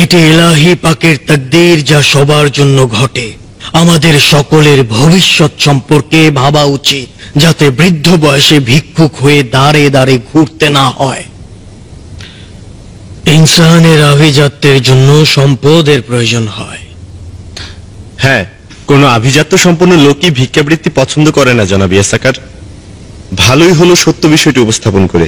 এটি ইলাহি পাকের তাকদীর, যা সবার জন্য ঘটে। আমাদের সকলের ভবিষ্যৎ সম্পর্কে ভাবা উচিত, যাতে বৃদ্ধ বয়সে ভিক্ষুক হয়ে দাঁড়ে দাঁড়ে ঘুরতে না হয়। ইনসানের আভিজাত্যের জন্য সম্পদের প্রয়োজন হয়। হ্যাঁ, কোনো আভিজাত্য সম্পন্ন লোকই ভিক্ষাবৃত্তি পছন্দ করে না জনাব ইয়াসাকার। ভালোই হলো সত্য বিষয়টি উপস্থাপন করে।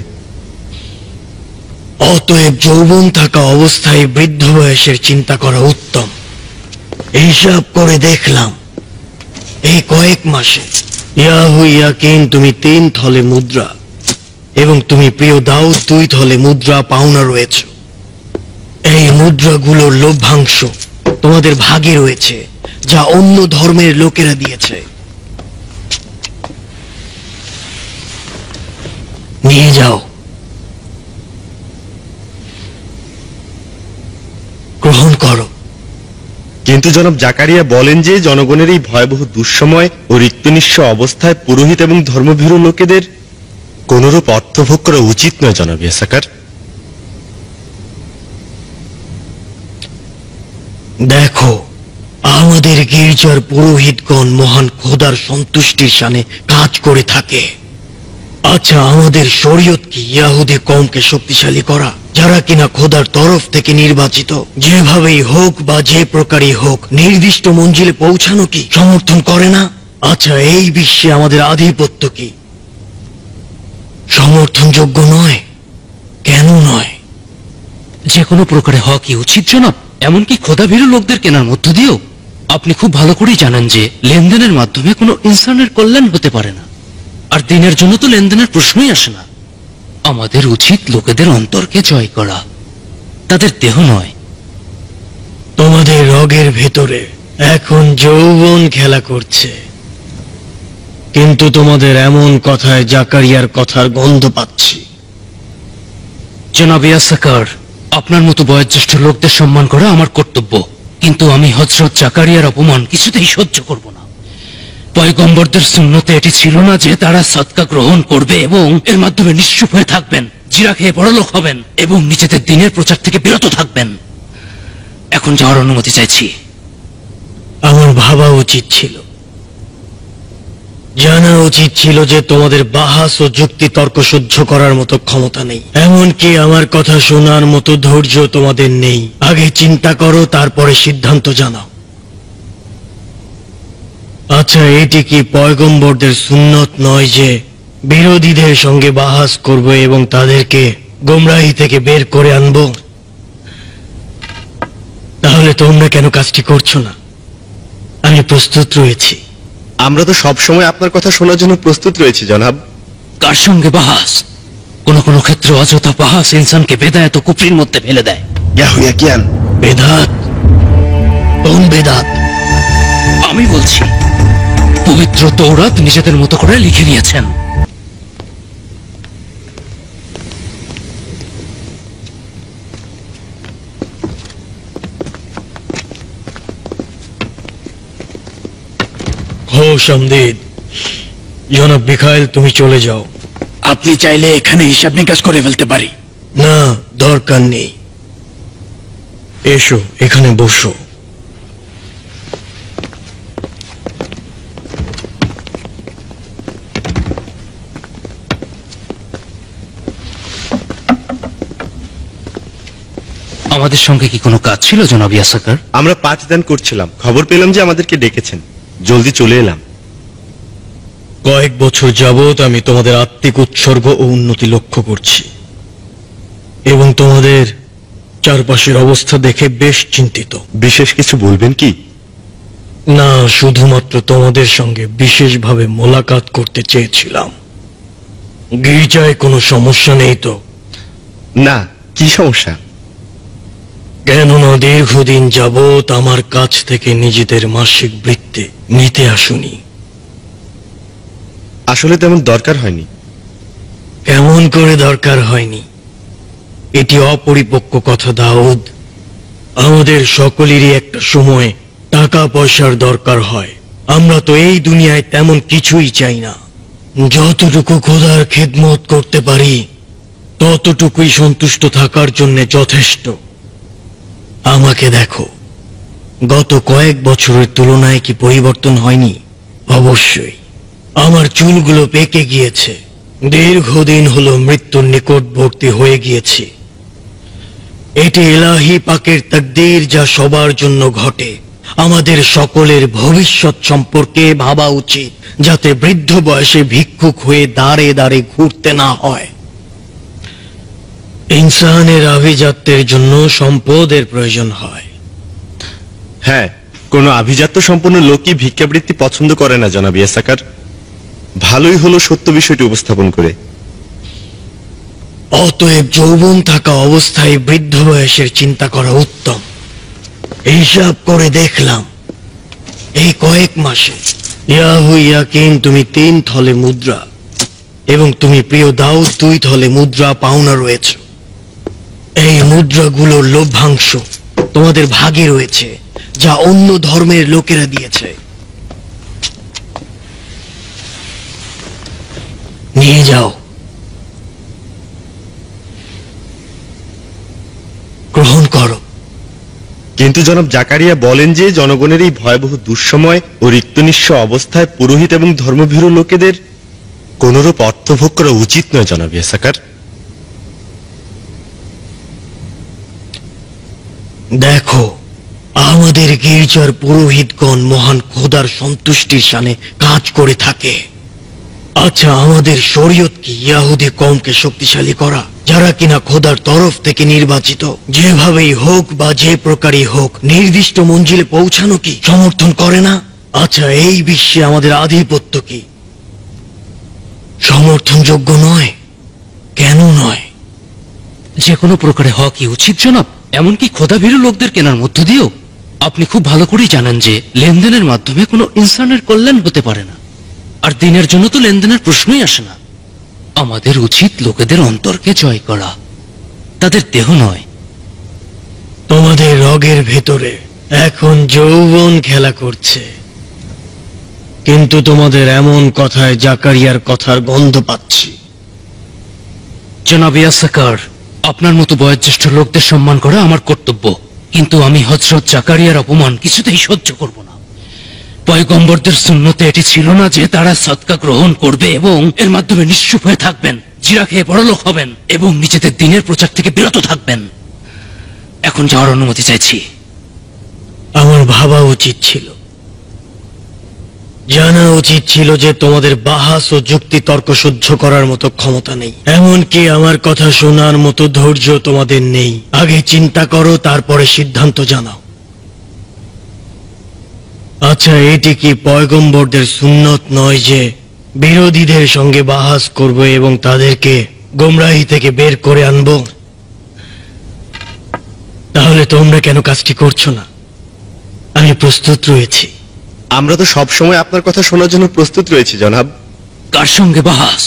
অতএব যৌবন থাকা অবস্থায় বৃদ্ধ বয়সের চিন্তা করা উত্তম। হিসাব করে দেখলাম এই কয়েক মাসে ইয়াহু ইয়াকিন তুমি 3 থলে মুদ্রা এবং তুমি প্রিয় দাউদ 2 থলে মুদ্রা পাওনা রয়েছ। এই মুদ্রাগুলোর লভ্যাংশ তোমাদের ভাগে রয়েছে, যা অন্য ধর্মের লোকেরা দিয়েছে। নিয়ে যাও, গ্রহণ করো। কিন্তু জনাব জাকারিয়া বলেন যে জনগণের এই ভয়াবহ দুঃসময় ও রিক্তনিঃস্ব অবস্থায় পুরোহিত এবং ধর্মভীরু লোকেদের কোনরূপ অর্থভোগ করা উচিত নয় জনাব ইয়াসাকার। দেখো, আমাদের গির্জার পুরোহিতগণ মহান খোদার সন্তুষ্টির শানে কাজ করে থাকে। আচ্ছা, আমাদের শরীয়ত কি ইয়াহুদি কওমকে শক্তিশালী করা, যারা কিনা খোদার তরফ থেকে নির্বাচিত, যেভাবেই হোক বা যে প্রকারই হোক নির্দিষ্ট মঞ্জিলে পৌঁছানো কি সমর্থন করে না? আচ্ছা, এই বিশ্বে আমাদের আধিপত্য কি সমর্থনযোগ্য নয়? কেন নয়? যে কোনো প্রকারে হওয়া কি উচিত জনাব? এমনকি খোদাভীরু লোকদের কেনার মধ্য দিয়েও? আপনি খুব ভালো করেই জানেন যে লেনদেনের মাধ্যমে কোনো ইনসানের কল্যাণ হতে পারে না। আর দিনের জন্য তো লেনদেনের প্রশ্নই আসে না। আমাদের উচিত লোকেদের অন্তরকে জয় করা, তাদের দেহ নয়। তোমাদের রগের ভেতরে এখন যৌবন খেলা করছে, কিন্তু তোমাদের এমন কথায় জাকারিয়ার কথার গন্ধ পাচ্ছি। জনাব ইয়াসাকার, আপনার মতো বয়োজ্যেষ্ঠ লোকদের সম্মান করা আমার কর্তব্য, কিন্তু আমি হযরত জাকারিয়ার অপমান কিছুতেই সহ্য করব না। পয়গম্বরদের সুন্নতে এটি ছিল না যে তারা সদকা গ্রহণ করবে এবং এর মাধ্যমে নিশ্চুপ হয়ে থাকবেন, জিরা খেয়ে বড়লোক হবেন এবং নিজেদের দিনের প্রচার থেকে বিরত থাকবেন। এখন যাওয়ার অনুমতি চাইছি। আমার ভাবা উচিত ছিল, জানা উচিত ছিল যে তোমাদের বাহাস ও যুক্তি তর্ক সহ্য করার মতো ক্ষমতা নেই। এমনকি আমার কথা শোনার মতো ধৈর্য তোমাদের নেই। আগে চিন্তা করো, তারপরে সিদ্ধান্ত জানাও। আচ্ছা, এটি কি পয়গম্বরদের সুন্নত নয় যে বিরোধীদের সঙ্গে বাহাস করব এবং তাদেরকে গোমরাহি থেকে বের করে আনব? তাহলে তোমরা কেন কাজটি করছো না? আমি প্রস্তুত রয়েছি। আমরা তো সবসময় আপনার কথা শোনার জন্য প্রস্তুত রয়েছি জনাব। কার সঙ্গে বাহাস? কোন কোন ক্ষেত্রে অযথা বাহাস ইনসানকে বেদায়েত ও কুফরির মধ্যে ফেলে দেয়। ইয়াহু ইয়াকিন, বেদাত? কোন বেদাত? আমি বলছি, পবিত্র তৌরাত নিজেদের মতো করে লিখে নিয়েছেন। হো শামদীদ, জনাব মিখাইল, তুমি চলে যাও। আপনি চাইলে এখানে হিসাব নিকাশ করে ফেলতে পারি। না, দরকার নেই। এসো, এখানে বসো। আমাদের সঙ্গে কি কোনো কাজ ছিল জনাব ইয়াসাকার? আমরা 5 দান করছিলাম, খবর পেলাম যে আমাদেরকে ডেকেছেন, জলদি চলে এলাম। কয়েক বছর যাবৎ আমি তোমাদের আত্মিক উৎসর্গ ও উন্নতি লক্ষ্য করছি এবং তোমাদের চারপাশের অবস্থা দেখে বেশ চিন্তিত। বিশেষ কিছু বলবেন কি? না, শুধুমাত্র তোমাদের সঙ্গে বিশেষভাবে মোলাকাত করতে চেয়েছিলাম। গির্জায় কোনো সমস্যা নেই তো? না, কি সমস্যা? কেননা দীর্ঘদিন যাবৎ আমার কাছ থেকে নিজেদের মাসিক বৃত্তি নিতে আসুনি। আসলে তেমন দরকার হয়নি। কেমন করে দরকার হয়নি? এটি অপরিপক্ক কথা দাউদ। আমাদের সকলেরই একটা সময় টাকা পয়সার দরকার হয়। আমরা তো এই দুনিয়ায় তেমন কিছুই চাই না। যতটুকু খোদার খেদমত করতে পারি ততটুকুই সন্তুষ্ট থাকার জন্য যথেষ্ট। আমাকে দেখো, গত কয়েক বছরের তুলনায় কি পরিবর্তন হয়নি? অবশ্যই। আমার চুলগুলো পেকে গিয়েছে। দীর্ঘদিন হলো মৃত্যুর নিকটবর্তী হয়ে গিয়েছি। এটি ইলাহি পাকের তাকদীর, যা সবার জন্য ঘটে। আমাদের সকলের ভবিষ্যৎ সম্পর্কে ভাবা উচিত, যাতে বৃদ্ধ বয়সে ভিক্ষুক হয়ে দাঁড়ে দাঁড়ে ঘুরতে না হয়। ইনসানের আভিজাত্যের জন্য সম্পদের প্রয়োজন হয়। হ্যাঁ, কোনো আভিজাত্য সম্পন্ন লোকই ভিক্ষাবৃত্তি পছন্দ করে না জনাব ইয়াসাকার। ভালোই হলো সত্য বিষয়টি উপস্থাপন করে। অতএব যৌবন থাকা অবস্থায় বৃদ্ধ বয়সের চিন্তা করা উত্তম। হিসাব করে দেখলাম এই কয়েক মাসে ইয়াহু ইয়াকিন তুমি 3 থলে মুদ্রা এবং তুমি প্রিয় দাউদ 2 থলে মুদ্রা পাওনা রয়েছ। এই মুদ্রাগুলোর লভ্যাংশ তোমাদের ভাগে রয়েছে, যা অন্য ধর্মের লোকেরা দিয়েছে। নিয়ে যাও, গ্রহণ করো। কিন্তু জনাব জাকারিয়া বলেন যে জনগণের এই ভয়াবহ দুঃসময় ও রিক্তনিঃস্ব অবস্থায় পুরোহিত এবং ধর্মভীরু লোকেদের কোনরূপ অর্থভোগ করা উচিত নয় জনাব ইয়াসাকার। দেখো, আমাদের গির্জার পুরোহিতগণ মহান খোদার সন্তুষ্টির শানে কাজ করে থাকে। আচ্ছা, আমাদের শরীয়ত কি ইয়াহুদি কওমকে শক্তিশালী করা, যারা কিনা খোদার তরফ থেকে নির্বাচিত, যেভাবেই হোক বা যে প্রকারই হোক নির্দিষ্ট মঞ্জিলে পৌঁছানো কি সমর্থন করে না? আচ্ছা, এই বিশ্বে আমাদের আধিপত্য কি সমর্থনযোগ্য নয়? কেন নয়? যে কোনো প্রকারে হওয়া কি উচিত জনাব? এমনকি খোদাভীরু লোকদের কেনার মধ্য দিয়েও? আপনি খুব ভালো করেই জানেন যে লেনদেনের মাধ্যমে কোনো ইনসানের কল্যাণ হতে পারে না, আর দিনের জন্য তো লেনদেনের প্রশ্নই আসে না। আমাদের উচিত লোকেদের অন্তরকে জয় করা, তাদের দেহ নয়। তোমাদের রগের ভেতরে এখন যৌবন খেলা করছে, কিন্তু তোমাদের এমন কথায় জাকারিয়ার কথার গন্ধ পাচ্ছি। জনাব ইয়াসাকার, আপনার মতো বয়োজ্যেষ্ঠ লোকদের সম্মান করা আমার কর্তব্য, কিন্তু আমি হযরত জাকারিয়ার অপমান কিছুতেই সহ্য করব না। পয়গম্বরদের সুন্নতে এটি ছিল না যে তারা সদকা গ্রহণ করবে এবং এর মাধ্যমে নিঃস্ব হয়ে থাকবেন, জিরা খেয়ে বড়লোক হবেন এবং নিজেদের দিনের প্রচার থেকে বিরত থাকবেন। এখন যাওয়ার অনুমতি চাইছি। আমার ভাবা উচিত ছিল, জানা উচিত ছিল যে তোমাদের বাহাস ও যুক্তি তর্ক সহ্য করার মতো ক্ষমতা নেই। এমনকি আমার কথা শোনার মতো ধৈর্য তোমাদের নেই। আগে চিন্তা করো, তারপরে সিদ্ধান্ত জানাও। আচ্ছা, এটি কি পয়গম্বরদের সুন্নত নয় যে বিরোধীদের সঙ্গে বাহাস করব এবং তাদেরকে গোমরাহি থেকে বের করে আনব? তাহলে তোমরা কেন কাজটি করছো না? আমি প্রস্তুত রয়েছি। আমরা তো সব সময় আপনার কথা শোনার জন্য প্রস্তুত রয়েছি জনাব। কার সঙ্গে বাহাস?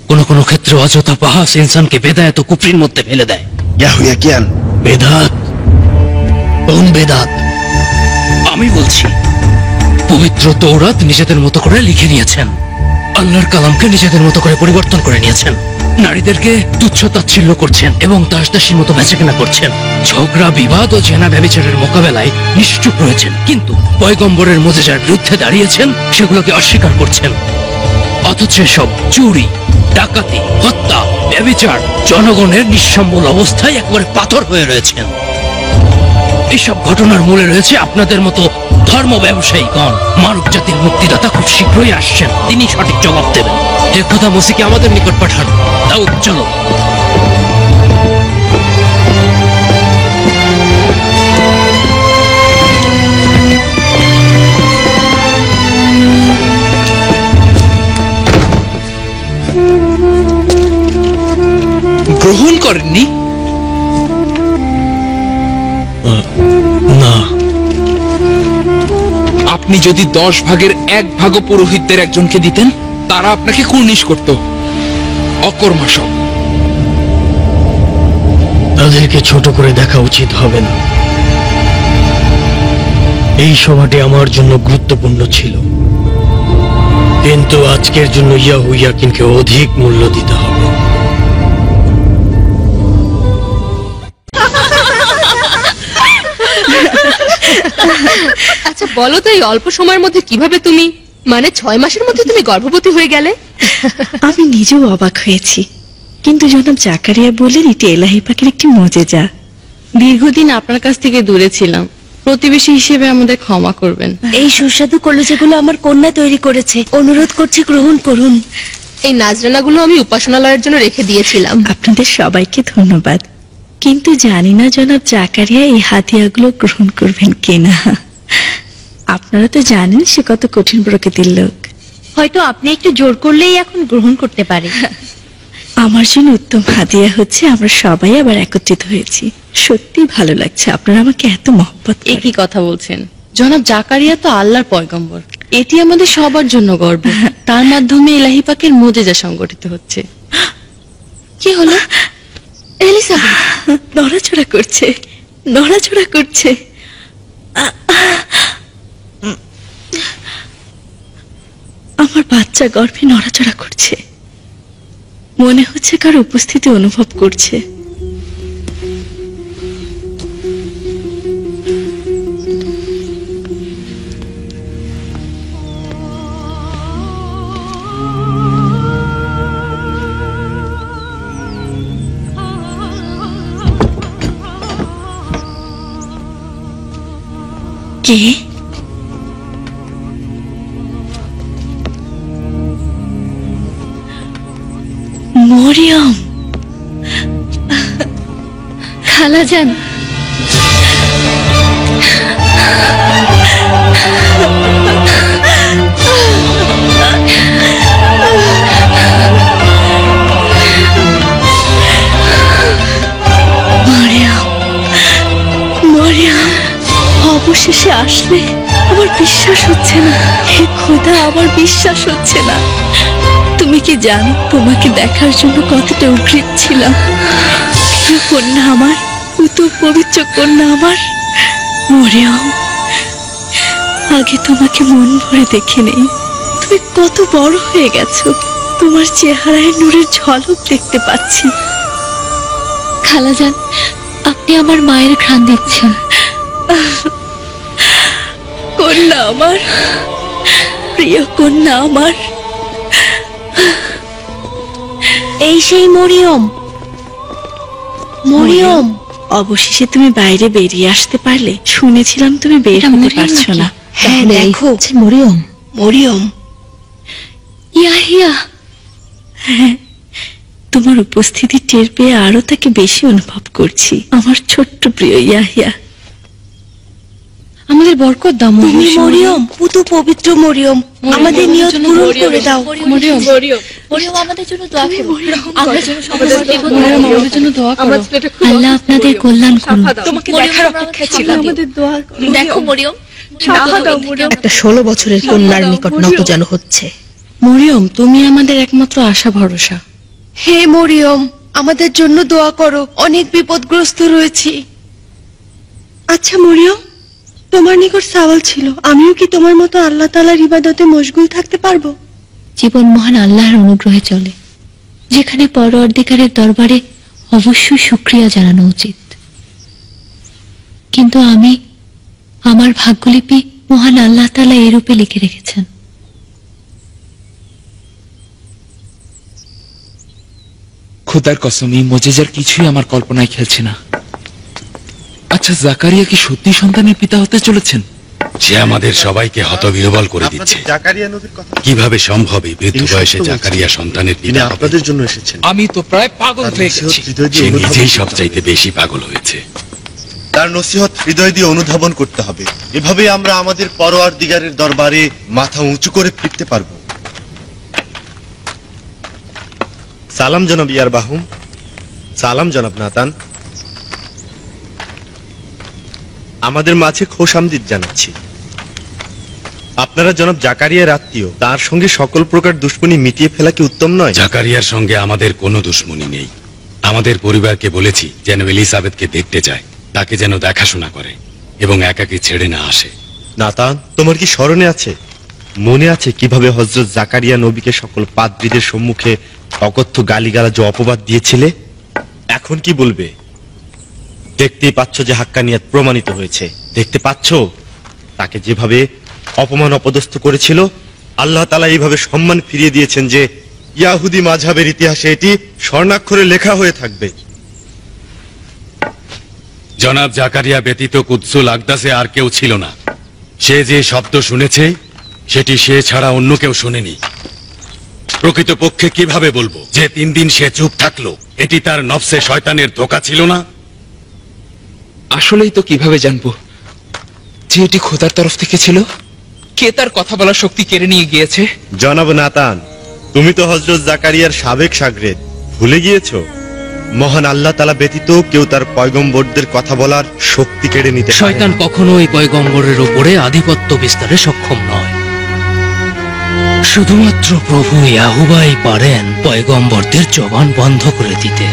কোন কোন ক্ষেত্রে অযথা বাহাস ইনসানকে বেদায়েত ও কুফরির মধ্যে ফেলে দেয়। ইয়াহু ইয়াকিন, বেদাত? কোন বেদাত? আমি বলছি, পবিত্র তৌরাত নিজেদের মতো করে লিখে নিয়েছেন, আল্লাহর কালামকে নিজেদের মতো করে পরিবর্তন করে নিয়েছেন, নারীদেরকে তুচ্ছ তাচ্ছিল্য করছেন এবং দাসদাসীর মতো বেচাকেনা করছেন, ঝগড়া বিবাদ ও জেনা ব্যভিচারের মোকাবেলায় নিশ্চুপ রয়েছেন, কিন্তু পয়গম্বরের মুজিজার বিরুদ্ধে দাঁড়িয়েছেন, সেগুলোকে অস্বীকার করছেন। অথচ সব চুরি, ডাকাতি, হত্যা, ব্যভিচার জনগণের নিঃসম্বল অবস্থায় একবারে পাথর হয়ে রয়েছেন। এইসব ঘটনার মূলে রয়েছে আপনাদের মতো ধর্ম ব্যবসায়ীগণ, মানব জাতির মুক্তিদাতা খুব শীঘ্রই আসছেন, তিনি সঠিক জবাব দেবেন। এ কথা মুসিকে আমাদের নিকট পাঠান। দাউদ, চলো। গ্রহণ করেননি? না। আপনি যদি 10 ভাগের 1 ভাগও পুরোহিতদের একজনকে দিতেন, তারা আপনাকে কুর্নিশ করত। অকর্মা সব। তাদেরকে ছোট করে দেখা উচিত হবে না। এই সভাটি আমার জন্য গুরুত্বপূর্ণ ছিল, কিন্তু আজকের জন্য ইয়াহুইয়াকিনকে অধিক মূল্য দিতে হবে। আচ্ছা বলো তো, এই অল্প সময়ের মধ্যে কিভাবে তুমি, মানে 6 মাসের মধ্যে তুমি গর্ভবতী হয়ে গেলে? আমি নিজেও অবাক হয়েছি, কিন্তু জনাব জাকারিয়া বললেন এটি এলাহি পাকের একটি মজেজা। দীর্ঘদিন আপনার কাছ থেকে দূরে ছিলাম, প্রতিবেশী হিসেবে আমাদের ক্ষমা করবেন। এই সুস্বাদু কলেজাগুলো আমার কন্যা তৈরি করেছে, অনুরোধ করছি গ্রহণ করুন। এই নাজরানাগুলো আমি উপাসনালয়ের জন্য রেখে দিয়েছিলাম। আপনাদের সবাইকে ধন্যবাদ, কিন্তু জানি না জনাব জাকারিয়া এই হাতিয়াগুলো গ্রহণ করবেন কিনা। আপনারা তো জানেন সে কত কঠিন প্রকৃতির লোক। হয়তো আপনি একটু জোর করলেই এখন গ্রহণ করতে পারে। আমার জন্য উত্তম হাদিয়া হচ্ছে আমরা সবাই আবার একত্রিত হয়েছি। সত্যি ভালো লাগছে আপনারা আমাকে এত মহব্বত করেন। একই কথা বলছেন। জনাব জাকারিয়া তো আল্লাহর পয়গম্বর, এটি আমাদের সবার জন্য গর্ব। তার মাধ্যমে ইলাহি পাকের মুজিজা সংগঠিত হচ্ছে। কি হলো? এলিসাবেথ নড়াচড়া করছে, নড়াচড়া করছে। আমার বাচ্চা গর্ভে নড়াচড়া করছে, মনে হচ্ছে কার উপস্থিতি অনুভব করছে। কে? মরিয়ম। খালাজান, অবশেষে আসলে। আমার বিশ্বাস হচ্ছে না, হে খোদা, আমার বিশ্বাস হচ্ছে না। তুমি কি জানো তোমাকে দেখার জন্য কতটা উদ্গ্রীব ছিলাম? প্রিয় কন্যা আমার, উত্তম পবিত্র কন্যা আমার মরিয়ম। আগে তোমাকে মন ভরে দেখে নেই, তুমি কত বড় হয়ে গেছো। তোমার চেহারায় নূরের ঝলক দেখতে পাচ্ছি। খালাজান, আপনি আমার মায়ের ঘ্রাণ দিচ্ছেন। কন্যা আমার, প্রিয় কন্যা আমার। এই সেই মরিয়ম। মরিয়ম, অবশেষে তুমি বাইরে বেরিয়ে আসতে পারলে। শুনেছিলাম তুমি বের হতে পারছো না। হ্যাঁ দেখো, মরিয়ম। মরিয়ম, ইয়াহিয়া। হ্যাঁ, তোমার উপস্থিতি টের পেয়ে আরো তাকে বেশি অনুভব করছি। আমার ছোট্ট প্রিয় ইয়াহিয়া, আমাদের বরকত দাও। তুমি মরিয়ম, পুতু পবিত্র মরিয়ম, আমাদের নিয়ত পূরণ করে দাও। মরিয়ম, মরিয়ম আমাদের জন্য দোয়া করো। আমরা যেন আমাদের জন্য দোয়া করো। আল্লাহ আপনাদের কল্যাণ করুন। তোমাকে দেখার অপেক্ষায় ছিলাম। আমাদের দোয়া করো। দেখো মরিয়ম, একটা 16 বছরের কন্যার নিকট নত যেন হচ্ছে। মরিয়ম, তুমি আমাদের একমাত্র আশা ভরসা। হে মরিয়ম, আমাদের জন্য দোয়া করো, অনেক বিপদগ্রস্ত রয়েছি। আচ্ছা মরিয়ম, তোমার নিকট সওয়াল ছিল, আমিও কি তোমার মতো আল্লাহ তাআলার ইবাদতে মশগুল থাকতে পারবো? জীবন মহান আল্লাহর অনুগ্রহে চলে, যেখানে পরওয়ারদিগারের দরবারে অবশ্যই শুকরিয়া জানানো উচিত। কিন্তু আমি, আমার ভাগ্যলিপি মহান আল্লাহ তাআলা এরূপে লিখে রেখেছেন। খোদার কসম, এই মুজিজার কিছুই আমার কল্পনায় খেলছে না। আচ্ছা, জাকারিয়া কি সত্যি সন্তানের পিতা হতে চলেছেন? সে আমাদের সবাইকে হতবিহ্বল করে দিচ্ছে। জাকারিয়া নবীর কথা কিভাবে সম্ভব এই বৃদ্ধ বয়সে জাকারিয়া সন্তানের পিতা হবে? আপনাদের জন্য এসেছেন। আমি তো প্রায় পাগল হয়ে গেছি। সে নিজেই সবচাইতে বেশি পাগল হয়েছে। তার নসিহত হৃদয় দিয়ে অনুধাবন করতে হবে। এভাবে আমরা আমাদের পরওয়ারদিগারের দরবারে মাথা উঁচু করে ফিরতে পারব। সালাম জনাব ইয়ারবাহুম। সালাম জনাব নাতান। আমাদের মাঝে খোশামদিদ জানাচ্ছি। আপনারা জনাব জাকারিয়ার আত্মীয়, তার সঙ্গে সকল প্রকার দুশ্মনী মিটিয়ে ফেলা কি উত্তম নয়? জাকারিয়ার সঙ্গে আমাদের কোনো দুশ্মনী নেই। আমাদের পরিবারকে বলেছি যেন এলিজাবেথকে দেখতে যায়, তাকে যেন দেখাশোনা করে এবং একাকে ছেড়ে না আসে। নাতান, তোমার কি স্মরণে আছে, মনে আছে কিভাবে হযরত জাকারিয়া নবীকে সকল পাদ্রীদের সম্মুখে অকথ্য গালিগালাজ ও অপবাদ দিয়েছিলে? এখন কি বলবে? দেখতেই পাচ্ছ যে হাক্কানিয়াত প্রমাণিত হয়েছে। দেখতে পাচ্ছ তাকে যেভাবে অপমান অপদস্থ করেছিল, আল্লাহ তাআলা এইভাবে সম্মান ফিরিয়ে দিয়েছেন যে ইয়াহুদি মাযহাবের ইতিহাসে এটি স্বর্ণাক্ষরে লেখা হয়ে থাকবে। জনাব জাকারিয়া ব্যতীত কুদসুল আকদাসে আর কেউ ছিল না। সে যে শব্দ শুনেছে সেটি সে ছাড়া অন্য কেউ শোনেনি। প্রকৃতপক্ষে কিভাবে বলবো যে 3 দিন সে চুপ থাকলো? এটি তার নফসে শয়তানের ধোঁকা ছিল না? আসলেই তো কিভাবে জানবো যে এটি খোদার তরফ থেকে ছিল? কে তার কথা বলার শক্তি কেড়ে নিয়ে গিয়েছে? জনাব নাতান, তুমি তো হযরত জাকারিয়ার সাবেক শাগরেদ, ভুলে গিয়েছো? মহান আল্লাহ তাআলা ব্যতীত কেউ তার পয়গম্বরদের কথা বলার শক্তি কেড়ে নিতে পারে না। শয়তান কখনো এই পয়গম্বরের উপরে আধিপত্য বিস্তারে সক্ষম নয়। শুধুমাত্র প্রভু ইয়াহুবাই পারেন পয়গম্বরদের জবান বন্ধ করে দিতে।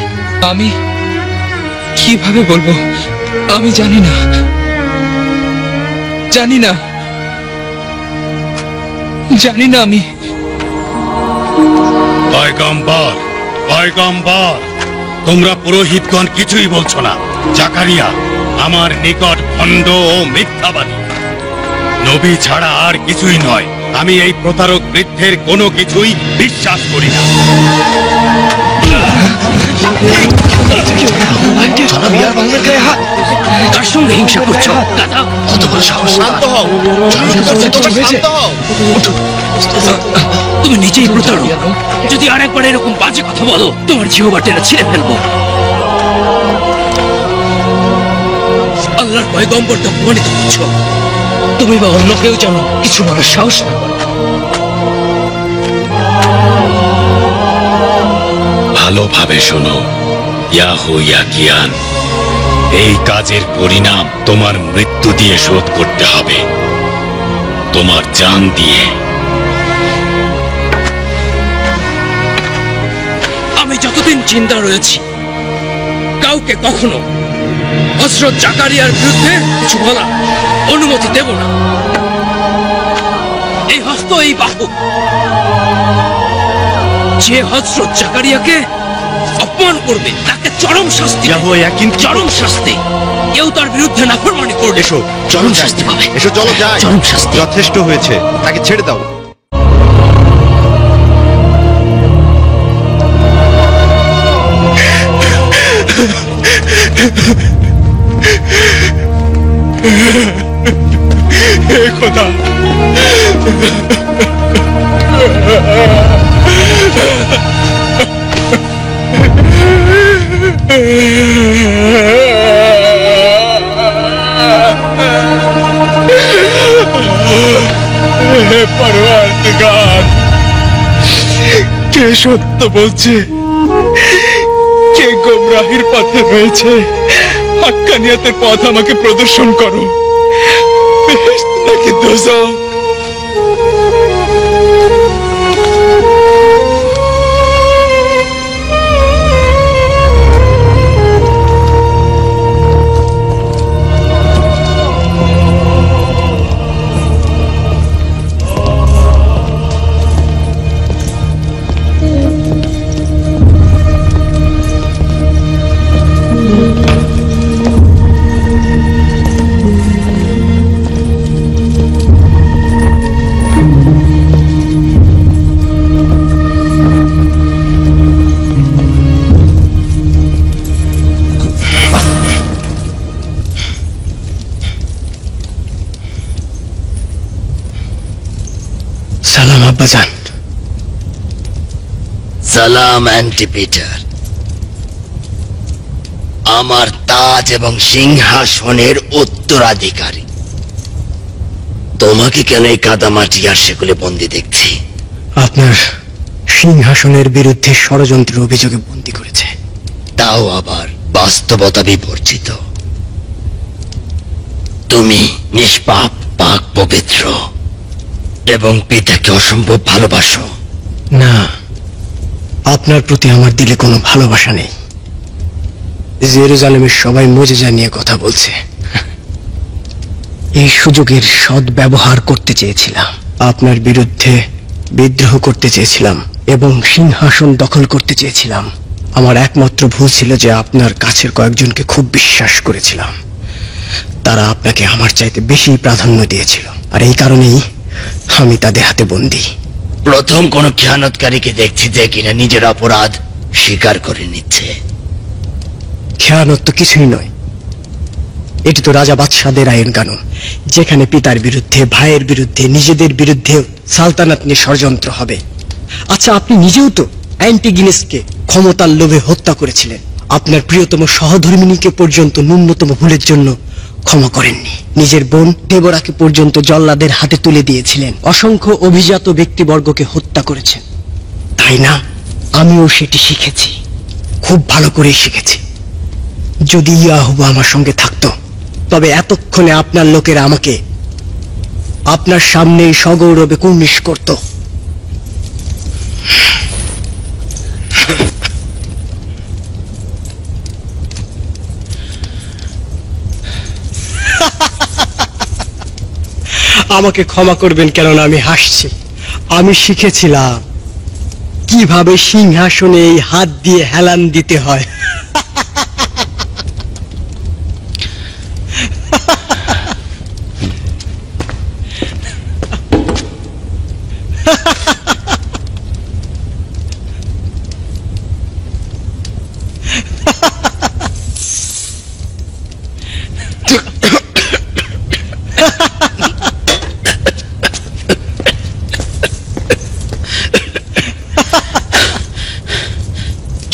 আমি কিভাবে বলবো? আমি জানি না, জানি না, জানি না। আমি পয়গম্বর, পয়গম্বর, তোমরা পুরোহিতগণ কিছুই বলছো না। জাকারিয়া আমার নিকট ভণ্ড ও মিথ্যাবাদী। নবী ছাড়া আর কিছুই নয়। আমি এই প্রতারক বৃদ্ধের কোনো কিছুই বিশ্বাস করি না। কার সঙ্গে হিংসা করছো? কত বড় সাহস! শান্ত হও, শান্ত হও। তুমি নিজেই প্রতারক। যদি আরেকবার এরকম বাজে কথা বলো, তোমার জিহ্বা টেনে ছিঁড়ে ফেলবো। আল্লাহর পয়গম্বরকে অপমানিত করছো। তুমি বা অন্য কেউ যেন কিছু বলার সাহস না করে। ভালোভাবে শোনো ইয়াহুয়াকিয়ান, এই কাজের পরিণাম তোমার মৃত্যু দিয়ে শোধ করতে হবে, তোমার জান দিয়ে। আমি যতদিন জিন্দা রয়েছি কাউকে কখনো হযরত জাকারিয়ার বিরুদ্ধে কিছু বলার অনুমতি দেব না। এই হস্ত, এই বাহু, যে হযরত জাকারিয়াকে অপমান করবে তাকে চরম শাস্তি, চরম শাস্তি। কেউ তার বিরুদ্ধে নাফরমানি করবে, এসো চরম শাস্তি পাবে। এসো চলো যাই। চরম শাস্তি। যথেষ্ট হয়েছে, তাকে ছেড়ে দাও। হে খোদা, হে পরওয়ারদিগার, কে সত্য বলছে, কে গোমরাহির পথে রয়েছে? হাক্কানিয়াতের পথ আমাকে প্রদর্শন করো। বেহেশত নাকি দোজখ? সালাম অ্যান্টিপিটার। আমার তাজ এবং সিংহাসনের উত্তরাধিকারী। তোমাকে কেন এই কাদামাটি আর সেগুলো বন্দি দেখছি? আপনার সিংহাসনের বিরুদ্ধে ষড়যন্ত্রের অভিযোগে বন্দী করেছে। তাও আবার বাস্তবতা বিবর্জিত। তুমি নিষ্পাপ, পাক পবিত্র এবং পিতাকে অসম্ভব ভালোবাসো। না, আপনার প্রতি আমার দিলে কোনো ভালোবাসা নেই। জেরুজালেমের সবাই মুজিজা নিয়ে কথা বলছে। এই সুযোগের সৎ ব্যবহার করতে চেয়েছিলাম, আপনার বিরুদ্ধে বিদ্রোহ করতে চেয়েছিলাম এবং সিংহাসন দখল করতে চেয়েছিলাম। আমার একমাত্র ভুল ছিল যে আপনার কাছের কয়েকজনকে খুব বিশ্বাস করেছিলাম। তারা আপনাকে আমার চাইতে বেশি প্রাধান্য দিয়েছিল, আর এই কারণেই আমি তাদের হাতে বন্দী। প্রথম কোন খেয়ানতকারীকে দেখছি যে কিনা নিজের অপরাধ স্বীকার করে নিচ্ছে। খেয়ানত তো কিছুই নয়, এটি তো রাজা বাদশাদের আইন কানুন, যেখানে পিতার বিরুদ্ধে, ভাইয়ের বিরুদ্ধে, নিজেদের বিরুদ্ধে সালতানাত নিয়ে ষড়যন্ত্র হবে। আচ্ছা, আপনি নিজেও তো অ্যান্টিগিনেসকে ক্ষমতার লোভে হত্যা করেছিলেন। আপনার প্রিয়তম সহধর্মিনীকে পর্যন্ত ন্যূনতম ভুলের জন্য ক্ষমা করেননি। নিজের বোন দেবরাকে পর্যন্ত জল্লাদের হাতে তুলে দিয়েছিলেন। অসংখ্য অভিজাত ব্যক্তিবর্গকে হত্যা করেছেন, তাই না? আমিও সেটি শিখেছি, খুব ভালো করেই শিখেছি। যদি ইয়াহুবা আমার সঙ্গে থাকতো, তবে এতক্ষণে আপনার লোকেরা আমাকে আপনার সামনেই সগৌরবে কুর্নিশ করত। আমাকে ক্ষমা করবেন, কেননা আমি হাসছি। আমি শিখেছিলাম কিভাবে সিংহাসনে এই হাত দিয়ে হেলান দিতে হয়।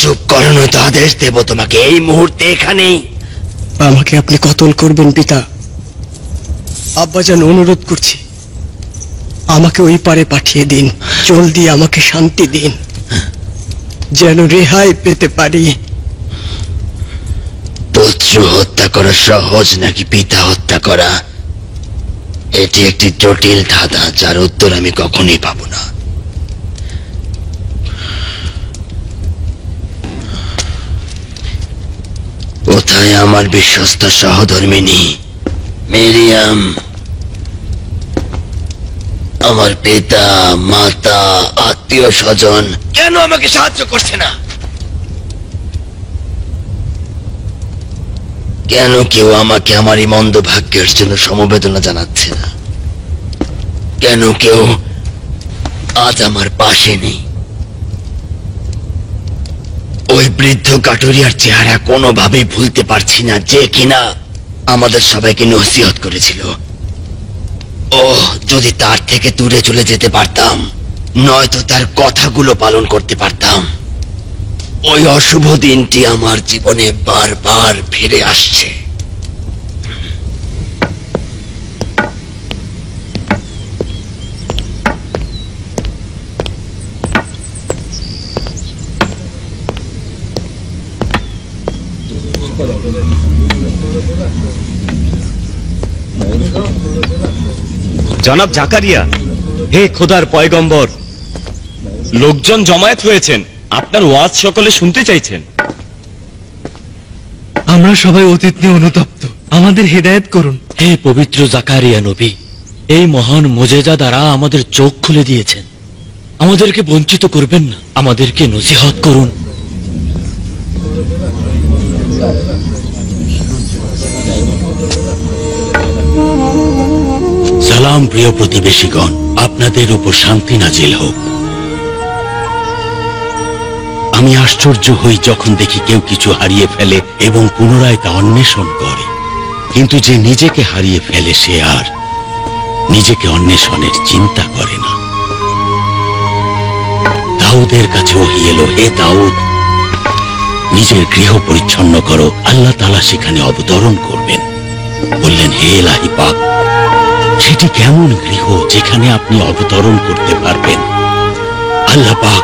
চুপ করো, নয়তো আদেশ দেব তোমাকে এই মুহূর্তে এখানেই। আমাকে আপনি কতল করবেন পিতা? আব্বাজান, অনুরোধ করছি, আমাকে ওই পারে পাঠিয়ে দিন। জলদি আমাকে শান্তি দিন, যেন রেহাই পেতে পারি। পুত্র হত্যা করা সহজ নাকি পিতা হত্যা করা? এটি একটি জটিল ধাঁধা, যার উত্তর আমি কখনোই পাবো না। কোথায় আমার বিশ্বস্ত সহধর্মিনী মিরিয়াম? আমার পিতা, মাতা, আত্মীয় স্বজন কেন আমাকে সাহায্য করছে না? কেন কেউ আমাকে আমার এই মন্দ ভাগ্যের জন্য সমবেদনা জানাচ্ছে না? কেন কেউ আজ আমার পাশে নেই? ওই বৃদ্ধ কাটুরিয়ার চেহারা কোনোভাবেই ভুলতে পারছি না, যে কিনা আমাদের সবাইকে নসিহত করেছিল। যদি তার থেকে দূরে চলে যেতে পারতাম, নয়তো তার কথাগুলো পালন করতে পারতাম। ওই অশুভ দিনটি আমার জীবনে বারবার ফিরে আসছে। জনাব জাকারিয়া, হে খোদার পয়গম্বর, লোকজন জমায়েত হয়েছেন, আপনার ওয়াজ সকলে শুনতে চাইছেন। আমরা সবাই অতীত নিয়ে অনুতপ্ত, আমাদের হেদায়েত করুন। হে পবিত্র জাকারিয়া নবী, এই মহান মোজেজা দ্বারা আমাদের চোখ খুলে দিয়েছেন। আমাদেরকে বঞ্চিত করবেন না, আমাদেরকে নসিহত করুন। সালাম প্রিয় প্রতিবেশীগণ, আপনাদের উপর শান্তি নাজিল হোক। আমি আশ্চর্য হই যখন দেখি কেউ কিছু হারিয়ে ফেলে এবং পুনরায় তা অন্বেষণ করে, কিন্তু যে নিজেকে হারিয়ে ফেলে সে আর নিজেকে অন্বেষণের চিন্তা করে না। দাউদের কাছে ওহী এলো, হে দাউদ, নিজের গৃহ পরিচ্ছন্ন করো, আল্লাহ তাআলা সেখানে অবতরণ করবেন। বললেন, হে ইলাহি পাক, সেটি কেমন গৃহ যেখানে আপনি অবতরণ করতে পারবেন? আল্লাহ পাক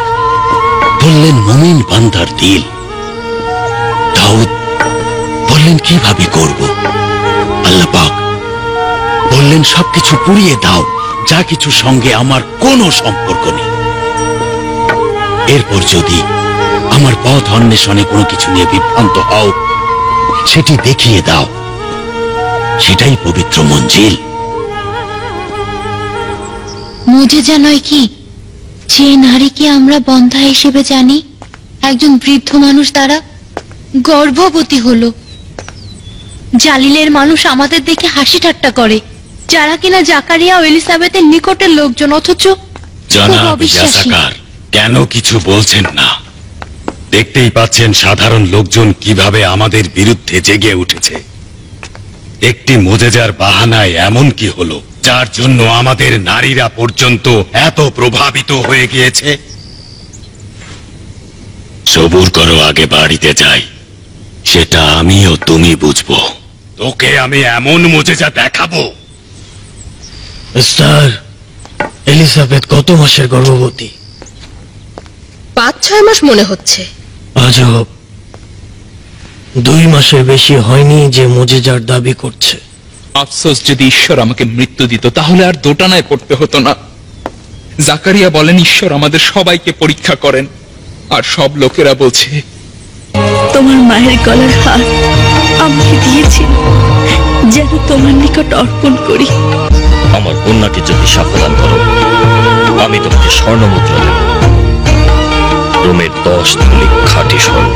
বললেন, মুমিন বান্দার দিল। দাউদ বললেন, কিভাবে করব? আল্লাহ পাক বললেন, সবকিছু পুড়িয়ে দাও, যা কিছু সঙ্গে আমার কোনো সম্পর্ক নেই। এরপর যদি আমার পথ অন্বেষণে কোনো কিছু নিয়ে বিভ্রান্ত হও, সেটি দেখিয়ে দাও, সেটাই পবিত্র মঞ্জিল। মুজেজা নয় কি যে নারীকে আমরা বন্ধা হিসেবে জানি, একজন বৃদ্ধ মানুষ দ্বারা গর্ভবতী হলো। জালিলের মানুষ আমাদের দেখে হাসি ঠাট্টা করে, যারা কিনা জাকারিয়া ও এলিসাবেথের নিকটের লোকজন, অথচ জনাব অবিশ্বাসী। ইয়াসাকার, কেন কিছু বলছেন না? দেখতেই পাচ্ছেন সাধারণ লোকজন কিভাবে আমাদের বিরুদ্ধে জেগে উঠেছে। একটি মুজেজার বাহানায় এমন কি হলো যার জন্য আমাদের নারীরা পর্যন্ত এত প্রভাবিত হয়ে গিয়েছে? সবুর করো, আগে বাড়িতে যাই, সেটা আমিও তুমি বুঝবো। তোকে আমি এমন মুজেজা দেখাবো। স্যার, এলিজাবেথ কত মাসের গর্ভবতী? 5-6 মাস মনে হচ্ছে। আজব, 2 মাসের বেশি হয়নি যে মুজেজার দাবি করছে। আফসোস, যদি ঈশ্বর আমাকে মৃত্যু দিত তাহলে আর দোটানায় পড়তে হতো না। জাকারিয়া বলেন, ঈশ্বর আমাদের সবাইকে পরীক্ষা করেন, আর সব লোকেরা বলছে তোমার মায়ের গলার হার আমাকে দিয়েছিল যেন তোমার নিকট অর্পণ করি। আমার কন্যাকে যদি সাবধান করো, আমি তোমাকে স্বর্ণ মুদ্রা দেব, রোমের 10 তুলি খাঁটি স্বর্ণ।